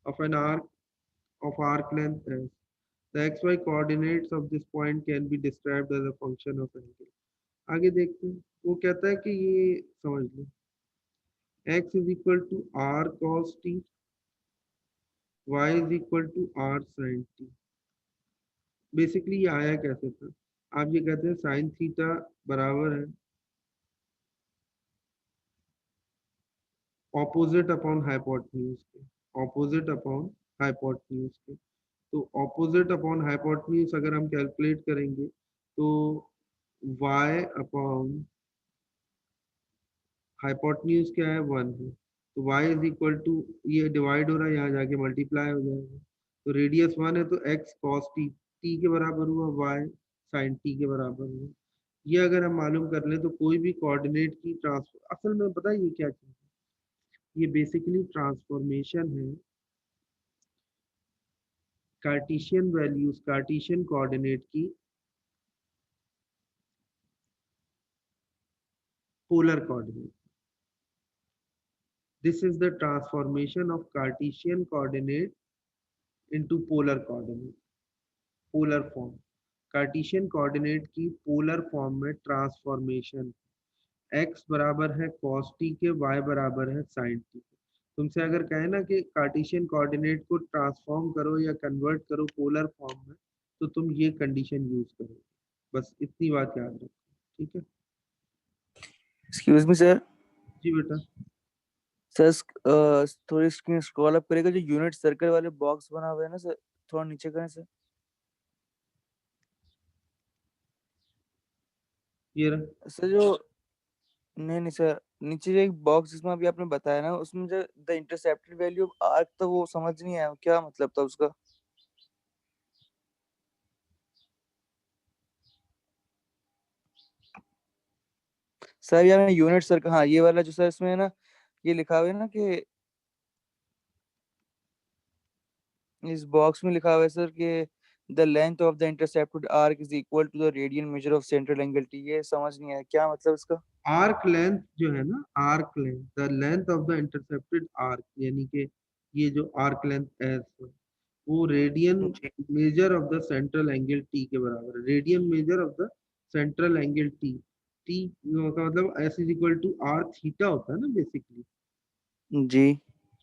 of an arc of arc length s. The x y coordinates of this point can be described as a function of angle. आगे देखते हैं, वो कहता है कि ये समझ लो x is equal to r cos t, y is equal to r sine t. Basically ये आया कैसे था, आप ये कहते हैं साइन थीटा बराबर है ऑपोजिट अपॉन हाइपोटेन्यूज के, ऑपोजिट अपॉन हाइपोटेन्यूज के। तो ऑपोजिट अपॉन हाइपोटेन्यूज अगर हम कैलकुलेट करेंगे तो y अपॉन हाइपोटेन्यूज क्या है 1 है, तो y इज इक्वल टू, ये डिवाइड हो रहा है यहाँ जाके मल्टीप्लाई हो जाएगा, तो रेडियस 1 है तो x cos t, t के बराबर हुआ, y sin t के बराबर हुआ। ये अगर हम मालूम कर लें तो कोई भी कोऑर्डिनेट की ट्रांसफर, असल में पता है ये क्या चीज़ है, ये बेसिकली ट्रांसफॉर्मेशन है कार्टेशियन वैल्यूज, कार्टेशियन कोऑर्डिनेट की polar coordinate. This is the transformation of Cartesian coordinate into polar coordinate, polar form. Cartesian coordinate की पोलर फॉर्म में ट्रांसफॉर्मेशन, x बराबर है cos t के, y बराबर है sin t के। तुमसे अगर कहे ना कि कार्टेशियन कोऑर्डिनेट को ट्रांसफॉर्म करो या कन्वर्ट करो पोलर फॉर्म में, तो तुम ये कंडीशन यूज करोगे, बस इतनी बात याद रखो, ठीक है। Excuse me sir. जी बेटा। सर थोड़ी स्क्रीन स्क्रॉल अप करेगा, जो यूनिट सर्कल वाले बॉक्स बना हुआ है ना सर, थोड़ा नीचे करें सर। ये रहा सर जो नहीं सर, नीचे जो एक बॉक्स जिसमें अभी आपने बताया ना, उसमें जो the intercepted value of arc था, वो समझ नहीं आया क्या मतलब था उसका। सर यार यूनिट सर्कल, हाँ ये वाला जो सर इसमें है ना, ये लिखा हुआ है ना कि इस बॉक्स में लिखा हुआ है सर कि the length of the intercepted arc is equal to the radian measure of central angle T। ये समझ नहीं आया क्या मतलब इसका। आर्क लेंथ जो है ना, arc length, the length of the intercepted arc, यानी कि ये जो आर्क लेंथ एस है वो radian measure of the central angle t के बराबर है। Radian measure of the central angle t, t का मतलब s is equal to r theta होता है ना बेसिकली। जी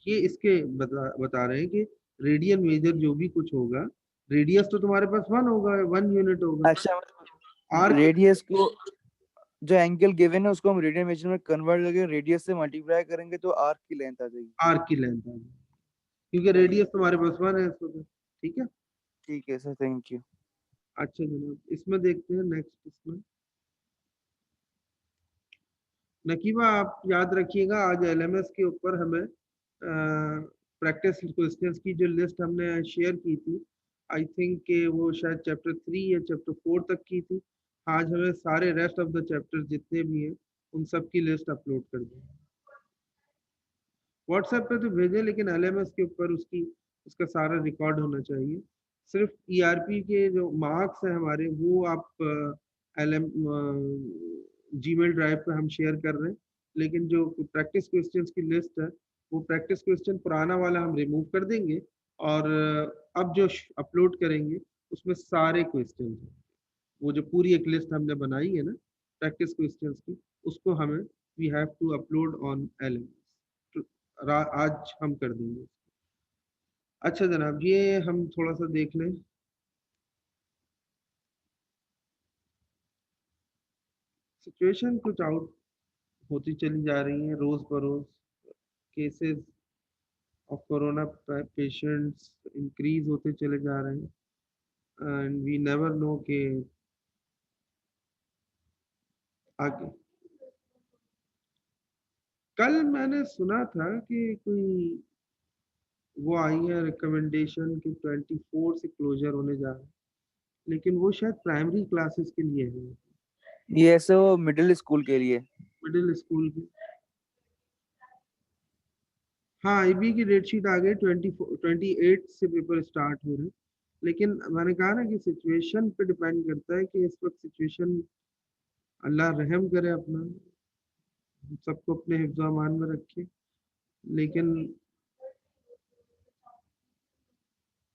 ये इसके बता रहे हैं कि रेडियन मेजर जो भी कुछ होगा, रेडियस तो तुम्हारे पास 1 होगा, 1 यूनिट होगा। अच्छा, आर्क रेडियस को जो एंगल गिवन है उसको हम रेडियन मेजर में कन्वर्ट करके रेडियस से मल्टीप्लाई करेंगे तो आर्क की लेंथ आ जाएगी। आर्क की लेंथ आ जाएगी, क्योंकि रेडियस तुम्हारे पास 1 है इस वक्त। ठीक है, ठीक है सर, थैंक यू। अच्छा जनाब, इसमें देखते हैं नेक्स्ट। इसमें नकीबा आप याद रखिएगा, आज एलएमएस के ऊपर हमें प्रैक्टिस क्वेश्चंस की जो लिस्ट हमने शेयर की थी, आई थिंक कि वो शायद चैप्टर 3 या चैप्टर 4 तक की थी। आज हमें सारे रेस्ट ऑफ द चैप्टर्स जितने भी हैं उन सब की लिस्ट अपलोड कर दी। व्हाट्सएप पे तो भेजें, लेकिन एलएमएस के ऊपर उसका सारा रिकॉर्ड होना चाहिए। सिर्फ ईआरपी के जो मार्क्स हैं हमारे, वो आप जीमेल ड्राइव पे हम शेयर कर रहे हैं, लेकिन जो प्रैक्टिस क्वेश्चंस की लिस्ट है वो प्रैक्टिस क्वेश्चन पुराना वाला हम रिमूव कर देंगे, और अब जो अपलोड करेंगे उसमें सारे क्वेश्चन हैं। वो जो पूरी एक लिस्ट हमने बनाई है ना प्रैक्टिस क्वेश्चंस की, उसको हमें we have to upload on LMS. आज हम कर देंगे। अच्छा जनाब, ये हम थोड़ा सा देख लें। सिचुएशन कुछ आउट होती चली जा रही है रोज बरोज। Cases of corona patients increase होते चले जा रहे हैं, एंड वी नेवर नो के आगे। कल मैंने सुना था कि कोई वो आई है रिकमेंडेशन कि 24 से क्लोजर होने जा रहा है, लेकिन वो शायद प्राइमरी क्लासेस के लिए है, ये ऐसे वो मिडिल स्कूल के लिए। मिडिल स्कूल की। हाँ, आईबी की डेट शीट आ गई, 28 से पेपर स्टार्ट हो रहे हैं, लेकिन मैंने कहा ना कि सिचुएशन पे डिपेंड करता है कि इस वक्त सिचुएशन, अल्लाह रहम करे, अपना सबको अपने हिफ्ज़ अमान में रखे। लेकिन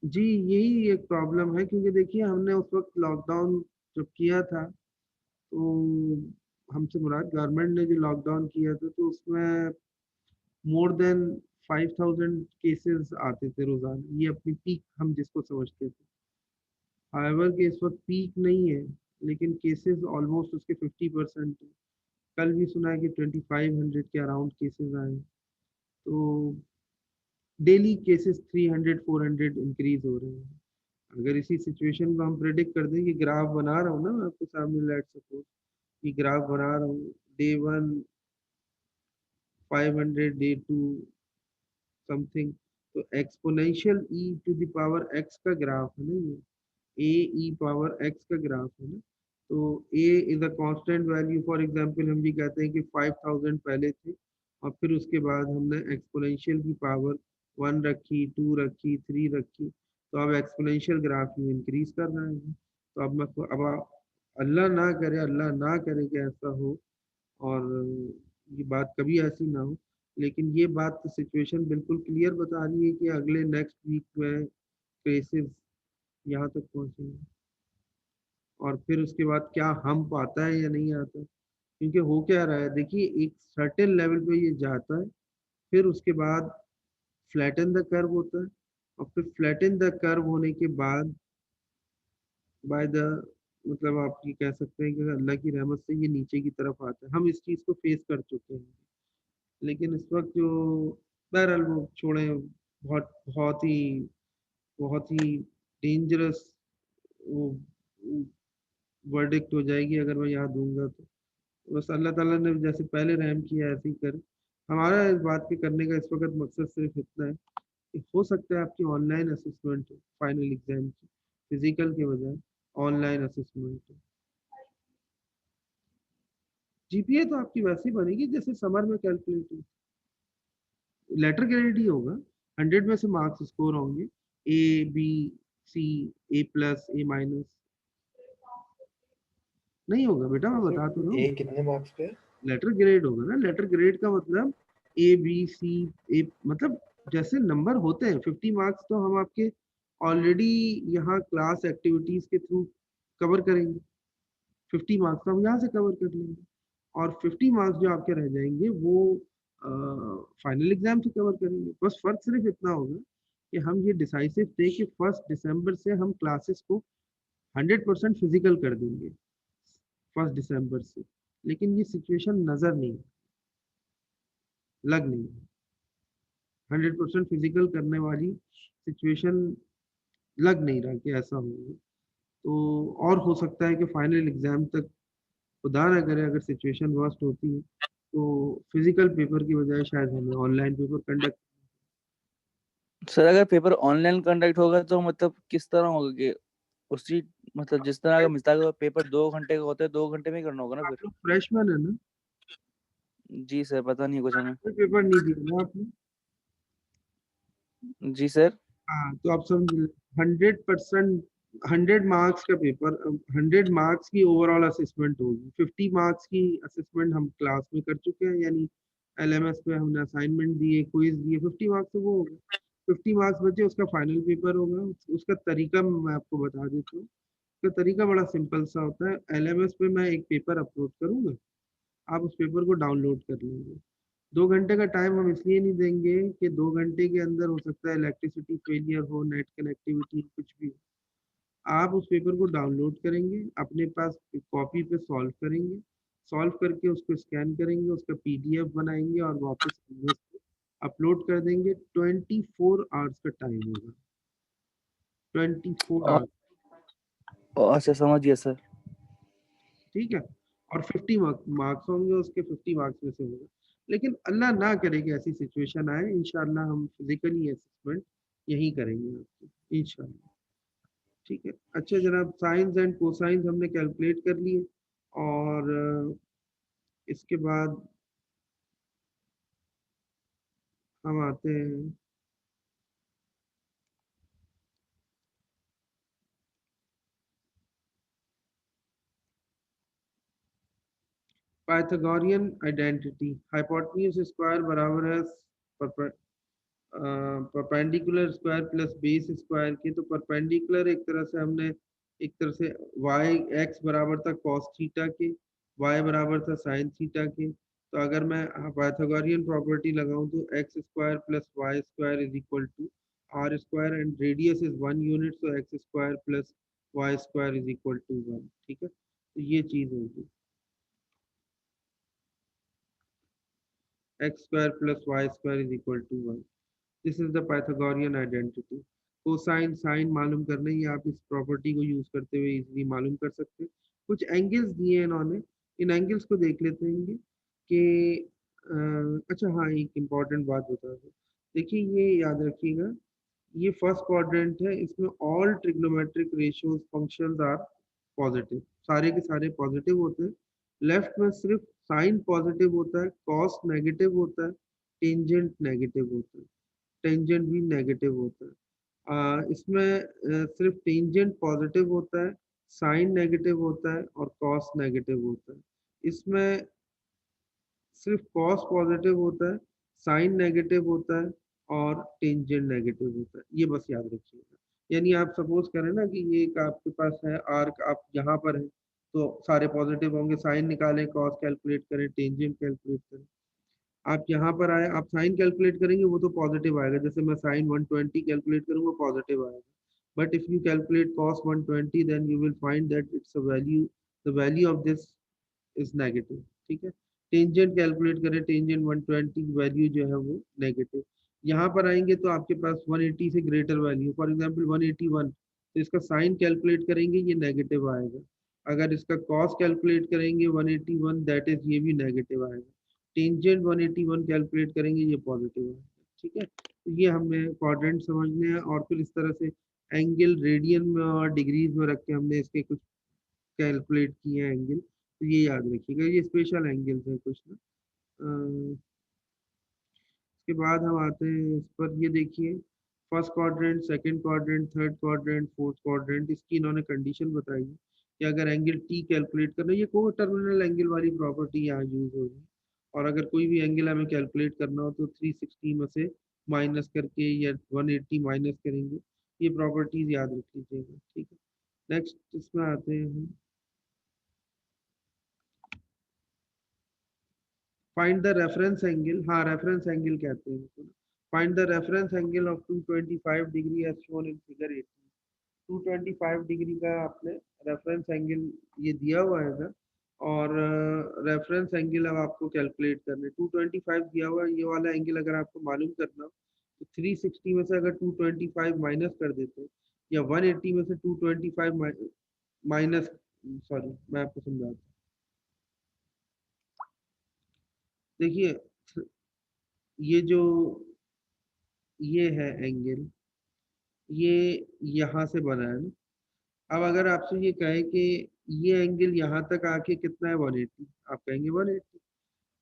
जी यही एक प्रॉब्लम है, क्योंकि देखिए हमने उस वक्त लॉकडाउन जब किया था, तो हमसे मुराद गवर्नमेंट ने जो लॉकडाउन किया था, तो उसमें मोर देन 5000 केसेस आते थे रोजाना। ये अपनी पीक हम जिसको समझते थे। हाउएवर कि इस वक्त पीक नहीं है, लेकिन केसेस ऑलमोस्ट उसके 50% है। कल भी सुना है कि 2500 के अराउंड केसेस आए, तो डेली केसेस 300-400 इंक्रीज हो रहे हैं। अगर इसी सिचुएशन को हम प्रेडिक्ट कर दें कि ग्राफ बना रहा हूँ ना मैं आपके सामने, लेट सपोज कि ग्राफ बना रहा हूँ, डे 1 500, डे 2 समथिंग, तो exponential e to the power x का ग्राफ है ना, ये a e पावर x का ग्राफ है ना। तो a is a constant value. For example हम भी कहते हैं कि 5000 पहले थे, और फिर उसके बाद हमने एक्सपोनेंशियल की पावर 1 रखी, 2 रखी, 3 रखी, तो अब एक्सपोनेंशियल ग्राफ में इंक्रीज कर रहा है। तो अब अल्लाह ना करे कि ऐसा हो, और ये बात कभी ऐसी ना हो, लेकिन ये बात तो सिचुएशन बिल्कुल क्लियर बता रही है कि अगले नेक्स्ट वीक में केसेस यहाँ तक पहुँचेंगे, और फिर उसके बाद क्या हम आता है या नहीं आता। क्योंकि हो क्या रहा है, देखिए एक सर्टेन लेवल पे ये जाता है, फिर उसके बाद फ्लैटन द कर्व होता है, और फिर फ्लैटन द कर्व होने के बाद बाय द, मतलब आप ये कह सकते हैं कि अल्लाह की रहमत से ये नीचे की तरफ आता है। हम इस चीज़ को फेस कर चुके हैं, लेकिन इस वक्त जो, बहरहाल वो छोड़े, बहुत ही डेंजरस वो वर्डिक्ट हो जाएगी अगर मैं यहाँ दूंगा तो। बस अल्लाह ताला ने जैसे पहले रहम किया ऐसे ही कर। हमारा इस बात के करने का इस वक्त मकसद सिर्फ इतना है कि हो सकता है आपकी ऑनलाइन असेसमेंट हो, फाइनल एग्जाम की, फिजिकल के बजाय ऑनलाइन असेसमेंट हो। जीपीए तो आपकी वैसी बनेगी जैसे समर में कैलकुलेट हो, लेटर ग्रेड ही होगा, 100 में से मार्क्स स्कोर होंगे, A B C, A plus, A minus, नहीं होगा बेटा, मैं बता तो रहा हूँ। ए कितने मार्क्स पे? लेटर ग्रेड होगा ना। लेटर ग्रेड का मतलब ए बी सी, ए मतलब जैसे नंबर होते हैं। 50 मार्क्स तो हम आपके ऑलरेडी यहाँ क्लास एक्टिविटीज के थ्रू कवर करेंगे। 50 मार्क्स तो हम यहाँ से कवर कर लेंगे, और 50 मार्क्स जो आपके रह जाएंगे वो फाइनल एग्जाम से कवर करेंगे। बस फर्क सिर्फ इतना होगा कि हम ये डिसाइसिव थे कि 1 दिसंबर से हम क्लासेस को 100% फिजिकल कर देंगे, 1 दिसंबर से। लेकिन ये सिचुएशन नजर नहीं, लग नहीं, 100% फिजिकल करने वाली सिचुएशन लग नहीं रहा कि ऐसा होगा। तो और हो सकता है कि फाइनल एग्जाम तक खुदा ना करे अगर सिचुएशन वर्स्ट होती है तो फिजिकल पेपर की बजाय शायद हमें ऑनलाइन पेपर कंडक्ट। सर अगर पेपर ऑनलाइन कंडक्ट होगा तो मतलब किस तरह होगा कि उसी मतलब जिस तरह का मिसाल का पेपर 2 घंटे का होता है 2 घंटे में ही करना होगा ना आप फिर? लोग फ्रेशमैन है ना? जी सर पता नहीं कुछ हमें। कोई पेपर नहीं दिया ना आपने? जी सर। हाँ तो आप समझ, 100%, 100 मार्क्स का पेपर, 100 मार्क्स की ओवरऑल असेसमेंट होगी। 50 मार्क्स की असेसमेंट हम क्लास में कर चुके हैं, यानी एलएमएस पे हमने असाइनमेंट दिए, क्विज दिए। 50 मार्क्स तो वो होगा। 50 मार्क्स बचे, उसका फाइनल पेपर होगा। उसका तरीका मैं आपको बता देता हूँ। उसका तरीका बड़ा सिंपल सा होता है। एलएमएस पे मैं एक पेपर अपलोड करूंगा, आप उस पेपर को डाउनलोड कर लेंगे। 2 घंटे का टाइम हम इसलिए नहीं देंगे कि 2 घंटे के अंदर हो सकता है इलेक्ट्रिसिटी फेलियर हो, नेट कनेक्टिविटी, कुछ भी हो। आप उस पेपर को डाउनलोड करेंगे, अपने पास कॉपी पे सॉल्व करेंगे, सॉल्व करके उसको स्कैन करेंगे, उसका पीडीएफ बनाएंगे और वापस अपलोड कर देंगे। 24 आवर्स का टाइम होगा, 24 आवर्स। अच्छा समझ गया सर। ठीक है। और 50 मार्क्स होंगे, उसके 50 मार्क्स में से होगा। लेकिन अल्लाह ना करे कि ऐसी सिचुएशन आए, इंशाल्लाह हम फिजिकली असेसमेंट यही करेंगे आपकी, इंशाल्लाह। ठीक है। अच्छा जनाब, साइंस एंड कोसाइंस हमने कैलकुलेट कर लिए, और इसके बाद हम आते हैं पाइथागोरियन आइडेंटिटी। हाइपोटेन्यूज स्क्वायर बराबर है perpendicular square plus base square के। तो परपेंडिकुलर एक तरह से हमने, एक तरह से वाई एक्स बराबर था कॉस थीटा के, वाई बराबर था साइन थीटा के। तो अगर मैं पाइथागोरियन प्रॉपर्टी लगाऊं तो x square plus y square is equal to r square, and radius is 1 unit, so x square plus y square is equal to 1। ठीक है, तो ये चीज होगी, x square plus y square is equal to 1। This is the Pythagorean identity. Cosine sine मालूम करना, ये आप इस प्रॉपर्टी को यूज करते हुए इजीली मालूम कर सकते हैं। कुछ एंगल्स दिए हैं इन्होंने, इन एंगल्स को देख लेते हैं कि अच्छा हाँ, एक इम्पॉर्टेंट बात बता दो। देखिए ये याद रखिएगा, ये फर्स्ट क्वाड्रेंट है, इसमें all trigonometric ratios functions are positive, सारे के सारे पॉजिटिव होते हैं। लेफ्ट में सिर्फ साइन पॉजिटिव होता है, कॉस नेगेटिव होता है, टेंजेंट नेगेटिव होता है, टेंजेंट भी नेगेटिव होता है। इसमें सिर्फ टेंजेंट पॉजिटिव होता है, साइन नेगेटिव होता है और कॉस नेगेटिव होता है। इसमें सिर्फ कॉस पॉजिटिव होता है, साइन नेगेटिव होता है और टेंजेंट नेगेटिव होता है। ये बस याद रखिएगा। यानी आप सपोज करें ना कि ये एक आपके पास है आर्क, आप यहाँ पर हैं तो सारे पॉजिटिव होंगे, साइन निकालें, कॉस कैलकुलेट करें, टेंजेंट कैलकुलेट करें। आप यहाँ पर आए, आप साइन कैलकुलेट करेंगे वो तो पॉजिटिव आएगा, जैसे मैं साइन 120 कैलकुलेट करूंगा पॉजिटिव आएगा। But if you calculate cos 120 then you will find that it's a value, the value of this is negative. ठीक है। टेंजेंट कैलकुलेट करें, टेंजेंट 120 वैल्यू जो है वो नेगेटिव। यहाँ पर आएंगे तो आपके पास 180 से ग्रेटर वैल्यू, फॉर एग्जांपल 181, तो इसका साइन कैलकुलेट करेंगे ये नेगेटिव आएगा। अगर इसका कॉस कैलकुलेट करेंगे 181, दैट इज ये भी नेगेटिव आएगा। टेंजेंट 181 कैलकुलेट करेंगे ये पॉजिटिव आएगा। ठीक है, तो ये हमें क्वाड्रेंट समझने हैं, और फिर इस तरह से एंगल रेडियन में और डिग्रीज में रख के हमने इसके कुछ कैलकुलेट किए हैं एंगल। तो ये याद रखिएगा, ये स्पेशल एंगल्स हैं कुछ ना। इसके बाद हम आते हैं इस पर, ये देखिए first quadrant, second quadrant, third quadrant, fourth quadrant, इसकी इन्होंने कंडीशन बताई है कि अगर एंगल टी कैलकुलेट करना, ये को टर्मिनल एंगल वाली प्रॉपर्टी यहाँ यूज होगी, और अगर कोई भी एंगल हमें कैलकुलेट करना हो तो 360 में से माइनस करके या 180 माइनस करेंगे, ये प्रॉपर्टीज याद रख लीजिएगा, ठीक है। नेक्स्ट इसमें आते हैं, फाइंड द रेफरेंस एंगल, हाँ रेफरेंस एंगल कहते हैं इसको, find the reference angle of 225 degree as shown in figure 18। 225 degree का आपने रेफरेंस एंगल ये दिया हुआ है सर, और रेफरेंस एंगल अब आपको कैलकुलेट करना है। 225 दिया हुआ है, ये वाला एंगल अगर आपको मालूम करना हो तो 360 में से अगर 225 माइनस कर देते हैं, या 180 में से 225 माइनस, सॉरी मैं आपको समझाता हूँ, देखिए ये जो ये है एंगल, ये यहाँ से बना है ना, अब अगर आपसे ये कहे कि ये एंगल यहाँ तक आके कितना है 180, आप कहेंगे 180।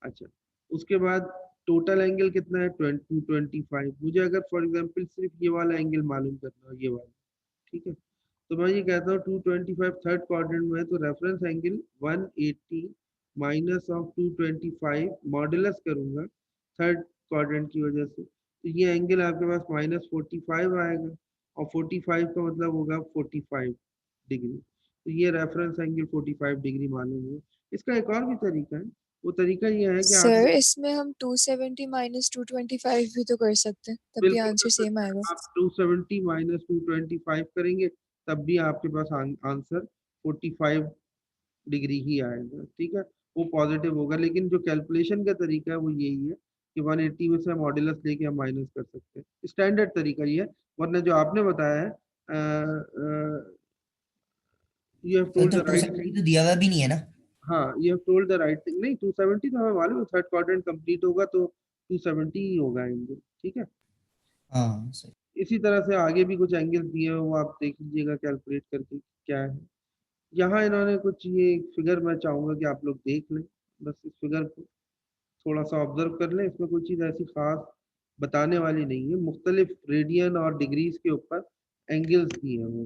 अच्छा, उसके बाद टोटल एंगल कितना है 225, मुझे अगर फॉर एग्जांपल सिर्फ ये वाला एंगल मालूम करना हो, ये वाला, ठीक है, तो मैं ये कहता हूँ 225 थर्ड क्वाड्रेंट में है, तो reference angle 180 minus of 225 modulus करूंगा थर्ड क्वाड्रेंट की वजह से, तो ये एंगल आपके पास -45 आएगा, और 45 का मतलब होगा 45 डिग्री, तो ये रेफरेंस एंगल 45 डिग्री मालूम है। इसका एक और भी तरीका है, वो तरीका ये है कि आप सर इसमें हम 270 माइनस 225 भी तो कर सकते हैं, तब भी बिल्कुल आंसर कर सेम सकते आएगा। हैं, आप 270 माइनस 225 करेंगे तब भी आपके पास आंसर 45 डिग्री ही आएगा, ठीक है, वो पॉजिटिव होगा, लेकिन जो कैलकुलेशन का तरीका है वो यही है कि 180 में से मॉड्यूलस लेके हम माइनस कर सकते हैं, स्टैंडर्ड तरीका ये है, वरना जो आपने बताया है, यू हैव सर टोल्ड तो द राइट 270 थिंग। तो दिया हुआ भी नहीं है ना। हाँ, you have told the right thing, नहीं 270 तो हमें मालूम है, थर्ड क्वाड्रेंट कंप्लीट होगा तो 270 ही होगा एंगल, ठीक है। हाँ सर। इसी तरह से आगे भी कुछ एंगल दिए हैं, वो आप देख लीजिएगा कैलकुलेट करके क्या है। यहाँ इन्होंने कुछ ये फिगर, मैं चाहूंगा कि आप लोग देख लें, बस इस फिगर को थोड़ा सा ऑब्जर्व कर लें, इसमें कोई चीज़ ऐसी खास बताने वाली नहीं है, मुख्तलिफ रेडियन और डिग्रीज के ऊपर एंगल्स दिए हैं वो।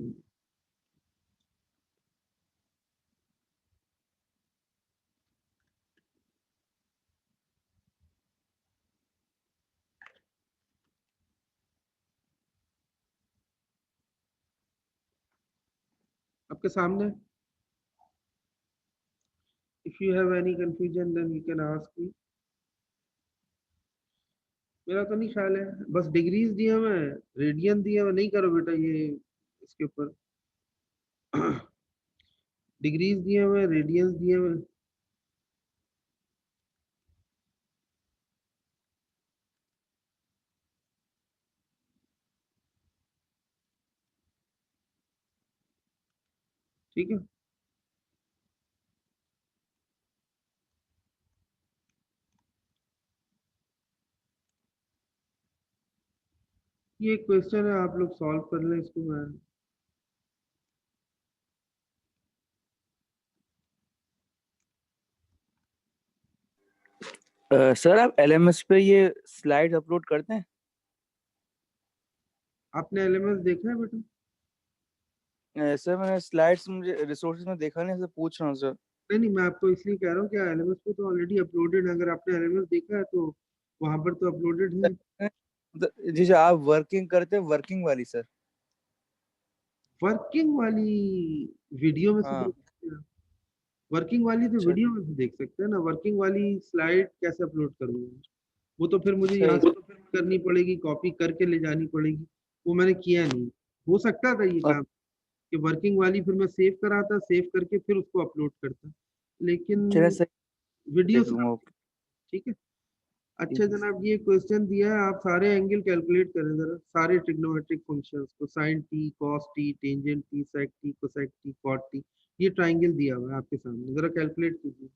आपके सामने, if you have any confusion then you can ask me. मेरा तो नहीं ख्याल है, बस डिग्रीज दिए हुए हैं, रेडियन दिए हुए नहीं, करो बेटा ये इसके ऊपर डिग्रीज दिए हुए हैं, रेडियंस दिए हुए हैं। ठीक है, ये क्वेश्चन है, आप लोग सॉल्व कर लें इसको। मैं सर आप एलएमएस पे ये स्लाइड अपलोड करते हैं? आपने एलएमएस देखा है बेटा? सर मैंने स्लाइड्स मुझे रिसोर्सेज में देखा नहीं, सर पूछ रहा हूँ सर। नहीं नहीं, मैं आपको इसलिए कह रहा हूँ कि एलएमएस पे तो ऑलरेडी अपलोडेड है, अगर आपने एलएमएस देखा है तो वहां पर तो अपलोडेड है। जी सर, आप वर्किंग करते हैं, वर्किंग वाली सर? वर्किंग वाली वीडियो में से हाँ। देख सकते हैं, वर्किंग वाली तो अच्छा वीडियो में से देख सकते हैं ना, वर्किंग वाली स्लाइड कैसे अपलोड करूँगा, वो तो फिर मुझे यहाँ सही। से तो फिर करनी पड़ेगी, कॉपी करके ले जानी पड़ेगी, वो मैंने किया नहीं। हो सकता था ये काम कि वर्किंग वाली फिर मैं सेव कराता, सेव करके फिर उसको अपलोड करता, लेकिन चलिए सर, वीडियो देख से, लूंगा। ठीक है। ठीक अच्छा है। जनाब, ये क्वेश्चन दिया है, आप सारे एंगल कैलकुलेट करें जरा, सारे ट्रिग्नोमेट्रिक फंक्शंस को, sine T, cos T, tangent T, sec T, cosec T, cot T, ये ट्राइंगल दिया हुआ है आपके सामने, जरा कैलकुलेट कीजिए।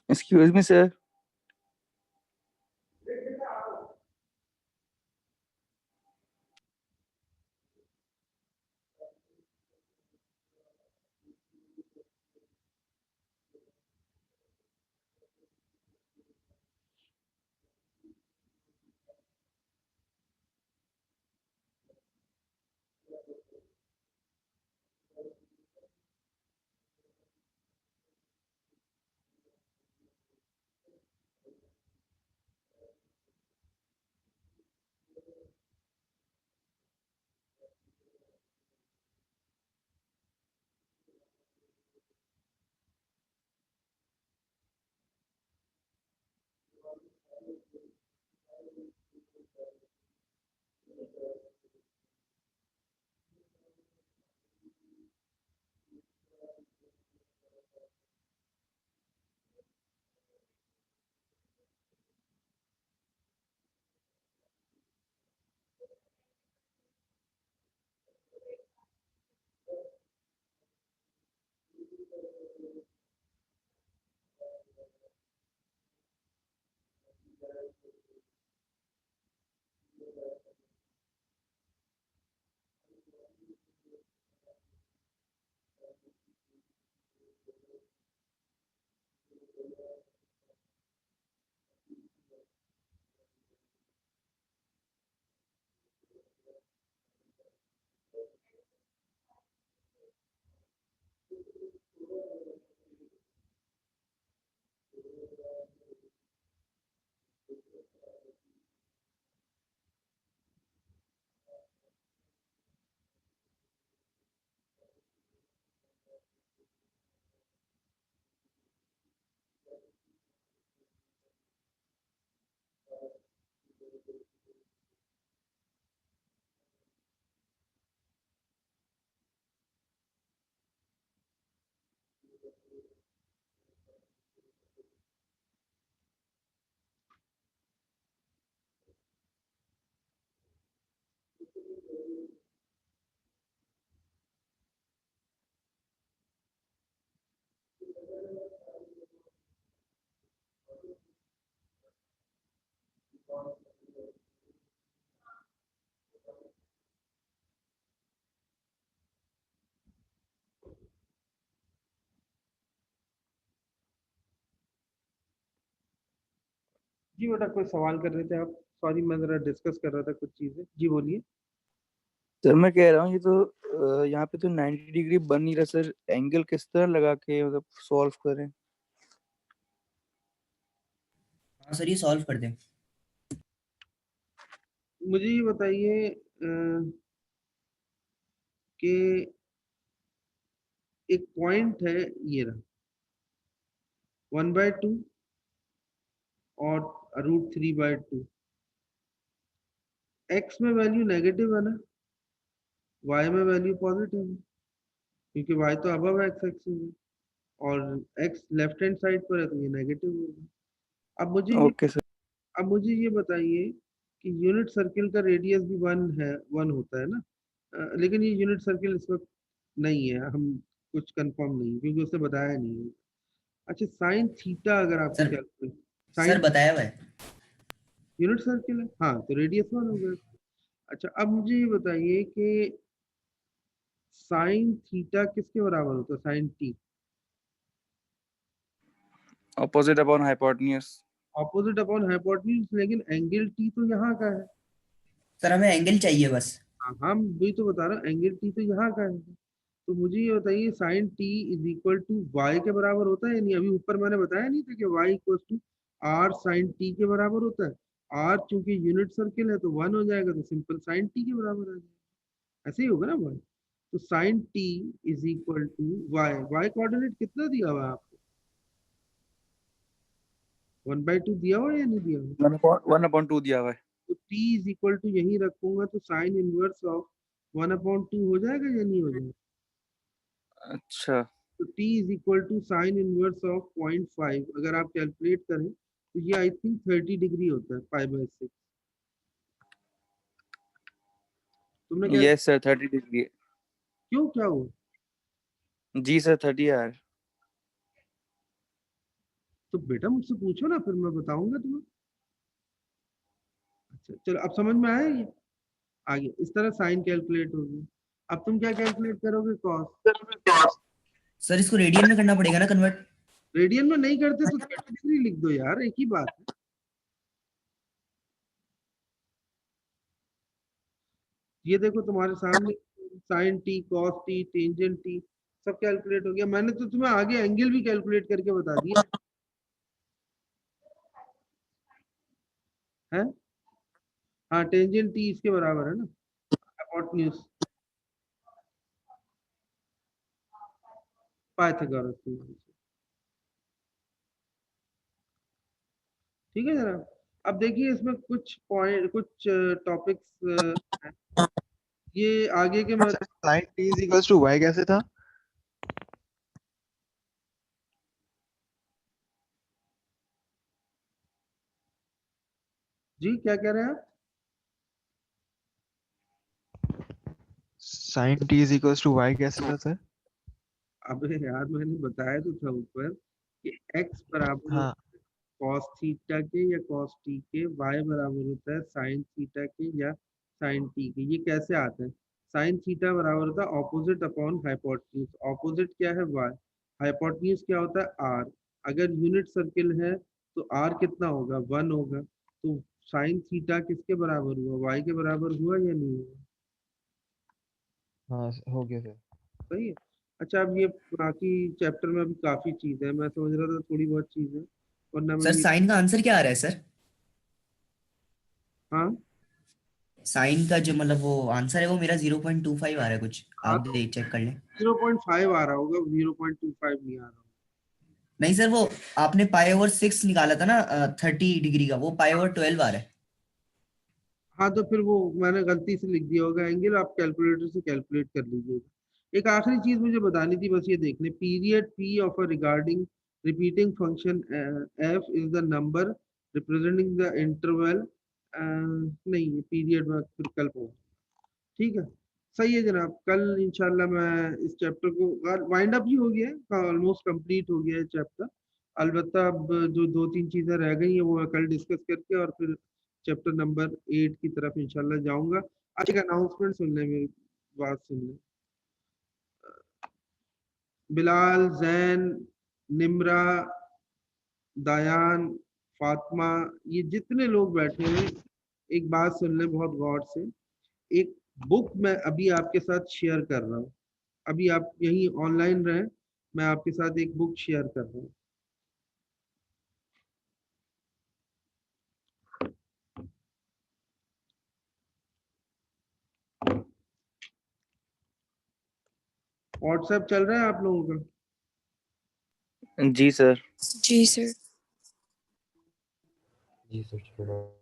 Excuse me, sir. जी बेटा कोई सवाल कर रहे थे आप? सॉरी मैं जरा डिस्कस कर रहा था कुछ चीजें। जी बोलिए। सर मैं कह रहा हूँ ये तो यहाँ पे तो 90 डिग्री बन नहीं रहा सर, एंगल किस तरह लगा के मतलब सॉल्व करें? हाँ सर, ये सॉल्व कर दें। मुझे ये बताइए कि एक पॉइंट है ये रहा 1/2 और √3/2। एक्स में वैल्यू नेगेटिव है ना, वाई में वैल्यू पॉजिटिव है क्योंकि वाई तो अबव एक्स एक्सिस है और एक्स लेफ्ट हैंड साइड पर है तो ये नेगेटिव होगा। Okay sir. अब मुझे ये बताइए कि यूनिट सर्किल का रेडियस भी 1 होता है ना, लेकिन ये यूनिट सर्किल इस वक्त नहीं है, हम कुछ कंफर्म नहीं क्योंकि उसने बताया नहीं है। अच्छा साइन थीटा अगर आपको सर कैलकुलेट, सर साइन बताया हुआ है। यूनिट सर्किल है, हाँ तो रेडियस 1 हो गया। अच्छा अब मुझे ये बताइए कि साइन थीटा किसके बराबर होता है? Sine t. Opposite upon hypotenuse. Opposite upon hypotenuse, लेकिन एंगल टी तो यहाँ का है। सर हमें एंगल चाहिए बस। हाँ हाँ, वही तो बता रहा हूँ, एंगल टी तो यहाँ का है। तो मुझे ये बताइए sine t is equal to y के बराबर होता है या नहीं? अभी ऊपर मैंने बताया नहीं था कि y equal to r sine t के बराबर होता है। आर चूंकि यूनिट सर्किल है तो 1 हो जाएगा, तो सिंपल साइन टी के बराबर आ जाएगा। ऐसे ही होगा ना भाई। तो sine t is equal to y. Y coordinate कितना दिया हुआ है आपको? 1/2 दिया हुआ है या नहीं दिया हुआ? 1/2 दिया हुआ है। तो t इज इक्वल टू यही रखूंगा तो साइन इनवर्स ऑफ 1/2 हो जाएगा या नहीं हो जाएगा? अच्छा, तो t is equal to sine inverse of 0.5 अगर आप कैलकुलेट करें तो ये आई थिंक 30 डिग्री होता है, 5/6। तुमने क्या? Yes sir 30 degree. क्यों, क्या हुआ? जी सर 30 यार। तो बेटा मुझसे पूछो ना, फिर मैं बताऊंगा तुम्हें। अच्छा चलो, अब समझ में आया ये? आगे इस तरह साइन कैलकुलेट होगी। अब तुम क्या कैलकुलेट करोगे? कॉस। सर इसको रेडियन में करना पड़ेगा ना कन्वर्ट? रेडियन में नहीं करते तो 30 डिग्री लिख दो यार, एक ही बात है। ये देखो तुम्हारे सामने sine T, cos T, tangent t सब कैलकुलेट हो गया। मैंने तो तुम्हें आगे एंगल भी कैलकुलेट करके बता दिया है। हाँ, टेंजेंट टी इसके बराबर है ना, हाइपोटेन्यूज, पाइथागोरस थ्योरम से। ठीक है जरा। अब देखिए इसमें कुछ पॉइंट, कुछ टॉपिक्स ये आगे के मैं sine t is equals to y कैसे था? जी क्या कह रहे हैं आप? Sine t is equals to y कैसे था सर? अबे यार मैंने बताया तो था ऊपर कि x बराबर हाँ, कॉस थीटा के या कॉस टी के, y बराबर होता है साइन थीटा के या साइन टी के। ये कैसे आता है? साइन थीटा बराबर होता है ऑपोजिट अपॉन हाइपोटेन्यूज। ऑपोजिट क्या है? y। हाइपोटेन्यूज क्या होता है? r। अगर यूनिट सर्किल है तो r कितना होगा? 1 होगा। तो साइन थीटा किसके बराबर हुआ? y के बराबर हुआ या नहीं हुआ? हाँ हो गया सर। सही है। अच्छा, अब ये बाकी चैप्टर में अभी काफी चीज है, मैं समझ रहा था थोड़ी बहुत चीज है, वरना सर मैंने साइन का आंसर क्या आ रहा है सर? हाँ साइन का जो मतलब वो आंसर है वो मेरा 0.25 आ रहा है कुछ, हाँ आप तो दे चेक कर लें। 0.5 आ रहा होगा, 0.25 नहीं आ रहा होगा। नहीं सर, वो आपने पाई ओवर 6 निकाला था ना 30 डिग्री का, वो पाई ओवर 12 आ रहा है। हाँ तो फिर वो मैंने गलती से लिख दिया होगा एंगल, आप कैलकुलेटर से कैलकुलेट कर लीजिएगा। एक आखिरी चीज मुझे बतानी थी, बस ये देख लें। Period P of a regarding repeating function F is the number representing the interval. नहीं, ये पीरियड में फिर कल होगा। ठीक है, सही है जनाब। कल इंशाल्लाह मैं इस चैप्टर को वाइंड अप ही हो गया है, ऑलमोस्ट कंप्लीट हो गया है चैप्टर। अलबत्ता अब जो 2-3 चीज़ें रह गई हैं वो मैं कल डिस्कस करके और फिर चैप्टर नंबर 8 की तरफ इंशाल्लाह जाऊंगा। आज एक अनाउंसमेंट सुन लें, मेरी बात सुन लें। बिलाल, जैन, निम्रा, दायान, फातिमा, ये जितने लोग बैठे हैं एक बात सुन लें बहुत गौर से। एक बुक मैं अभी आपके साथ शेयर कर रहा हूँ। अभी आप यहीं ऑनलाइन रहें, मैं आपके साथ एक बुक शेयर कर रहा हूँ। व्हाट्सएप चल रहा है आप लोगों का? जी सर। जी सर। जी सर चल रहा है।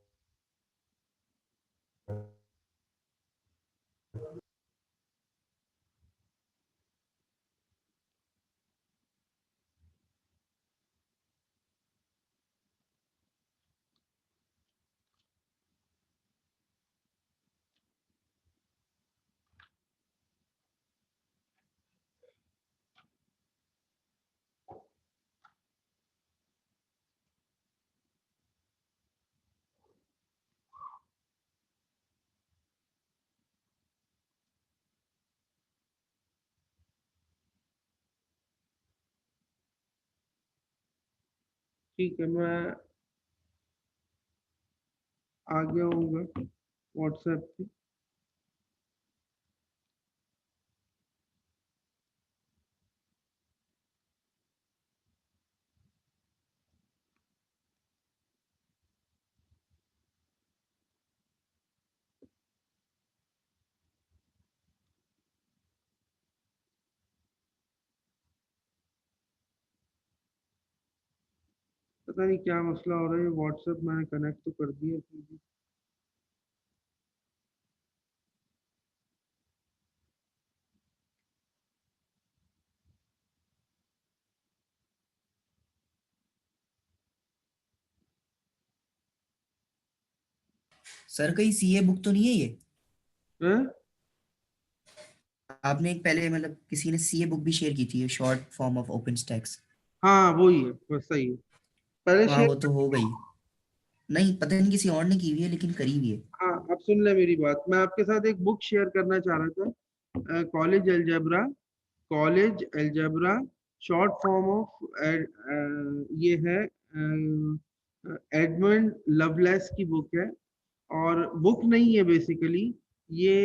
ठीक है, मैं आ गया हूँगा व्हाट्सएप पे। पता नहीं क्या मसला हो रहा है, व्हाट्सएप मैंने कनेक्ट तो कर दिया फिर भी। सर कहीं सीए बुक तो नहीं है ये? हैं? आपने एक पहले मतलब किसी ने सीए बुक भी शेयर की थी, short form of open stacks. हाँ वही है, बस सही है। पहले हाँ शेयर। वो तो हो गई। नहीं पता नहीं किसी और ने की हुई है लेकिन करी हुई है। हाँ अब सुन ले मेरी बात, मैं आपके साथ एक बुक शेयर करना चाह रहा था, college algebra. College algebra short form of ये है, एडमंड लवलेस की बुक है। और बुक नहीं है बेसिकली ये।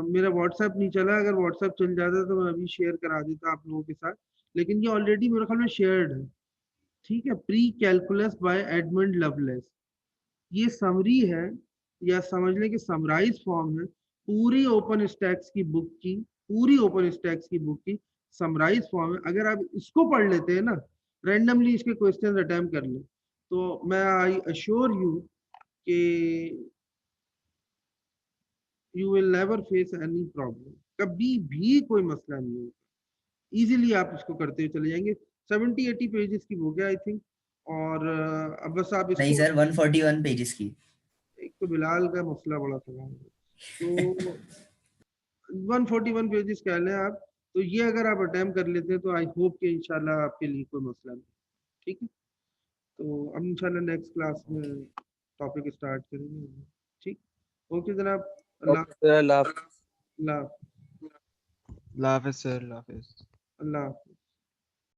मेरा व्हाट्सएप नहीं चला, अगर व्हाट्सएप चल जाता तो मैं अभी शेयर करा देता आप लोगों के साथ, लेकिन ये ऑलरेडी मेरे ख्याल में शेयर्ड है। ठीक है, pre calculus by Edmund Lovelace. ये समरी है, या समझ लें कि समराइज फॉर्म है पूरी ओपन स्टैक्स की बुक की। पूरी ओपन स्टैक्स की बुक की समराइज फॉर्म है। अगर आप इसको पढ़ लेते हैं ना, रैंडमली इसके क्वेश्चन अटेम्प्ट कर ले, तो मैं आई अश्योर यू कि you will never face any problem. कभी भी कोई मसला नहीं होगा, इजीली आप इसको करते हुए चले जाएंगे। 70-80 पेजेस की बुक है आई थिंक। और अब बस आप नहीं इसको, सर 141 पेजेस की। एक तो बिलाल का मसला बड़ा सवाल है, तो 141 पेजेस कह लें आप। तो ये अगर आप अटेम्प्ट कर लेते हैं तो आई होप कि इंशाल्लाह आपके लिए कोई मसला नहीं। ठीक है, तो अब इंशाल्लाह नेक्स्ट क्लास में टॉपिक स्टार्ट करेंगे। ठीक, ओके जनाब, अल्लाह ओके सर, अल्लाह हाफ़िज़। अल्लाह अल्लाह हाफ़िज़ सर, अल्लाह हाफ़िज़। अल्लाह।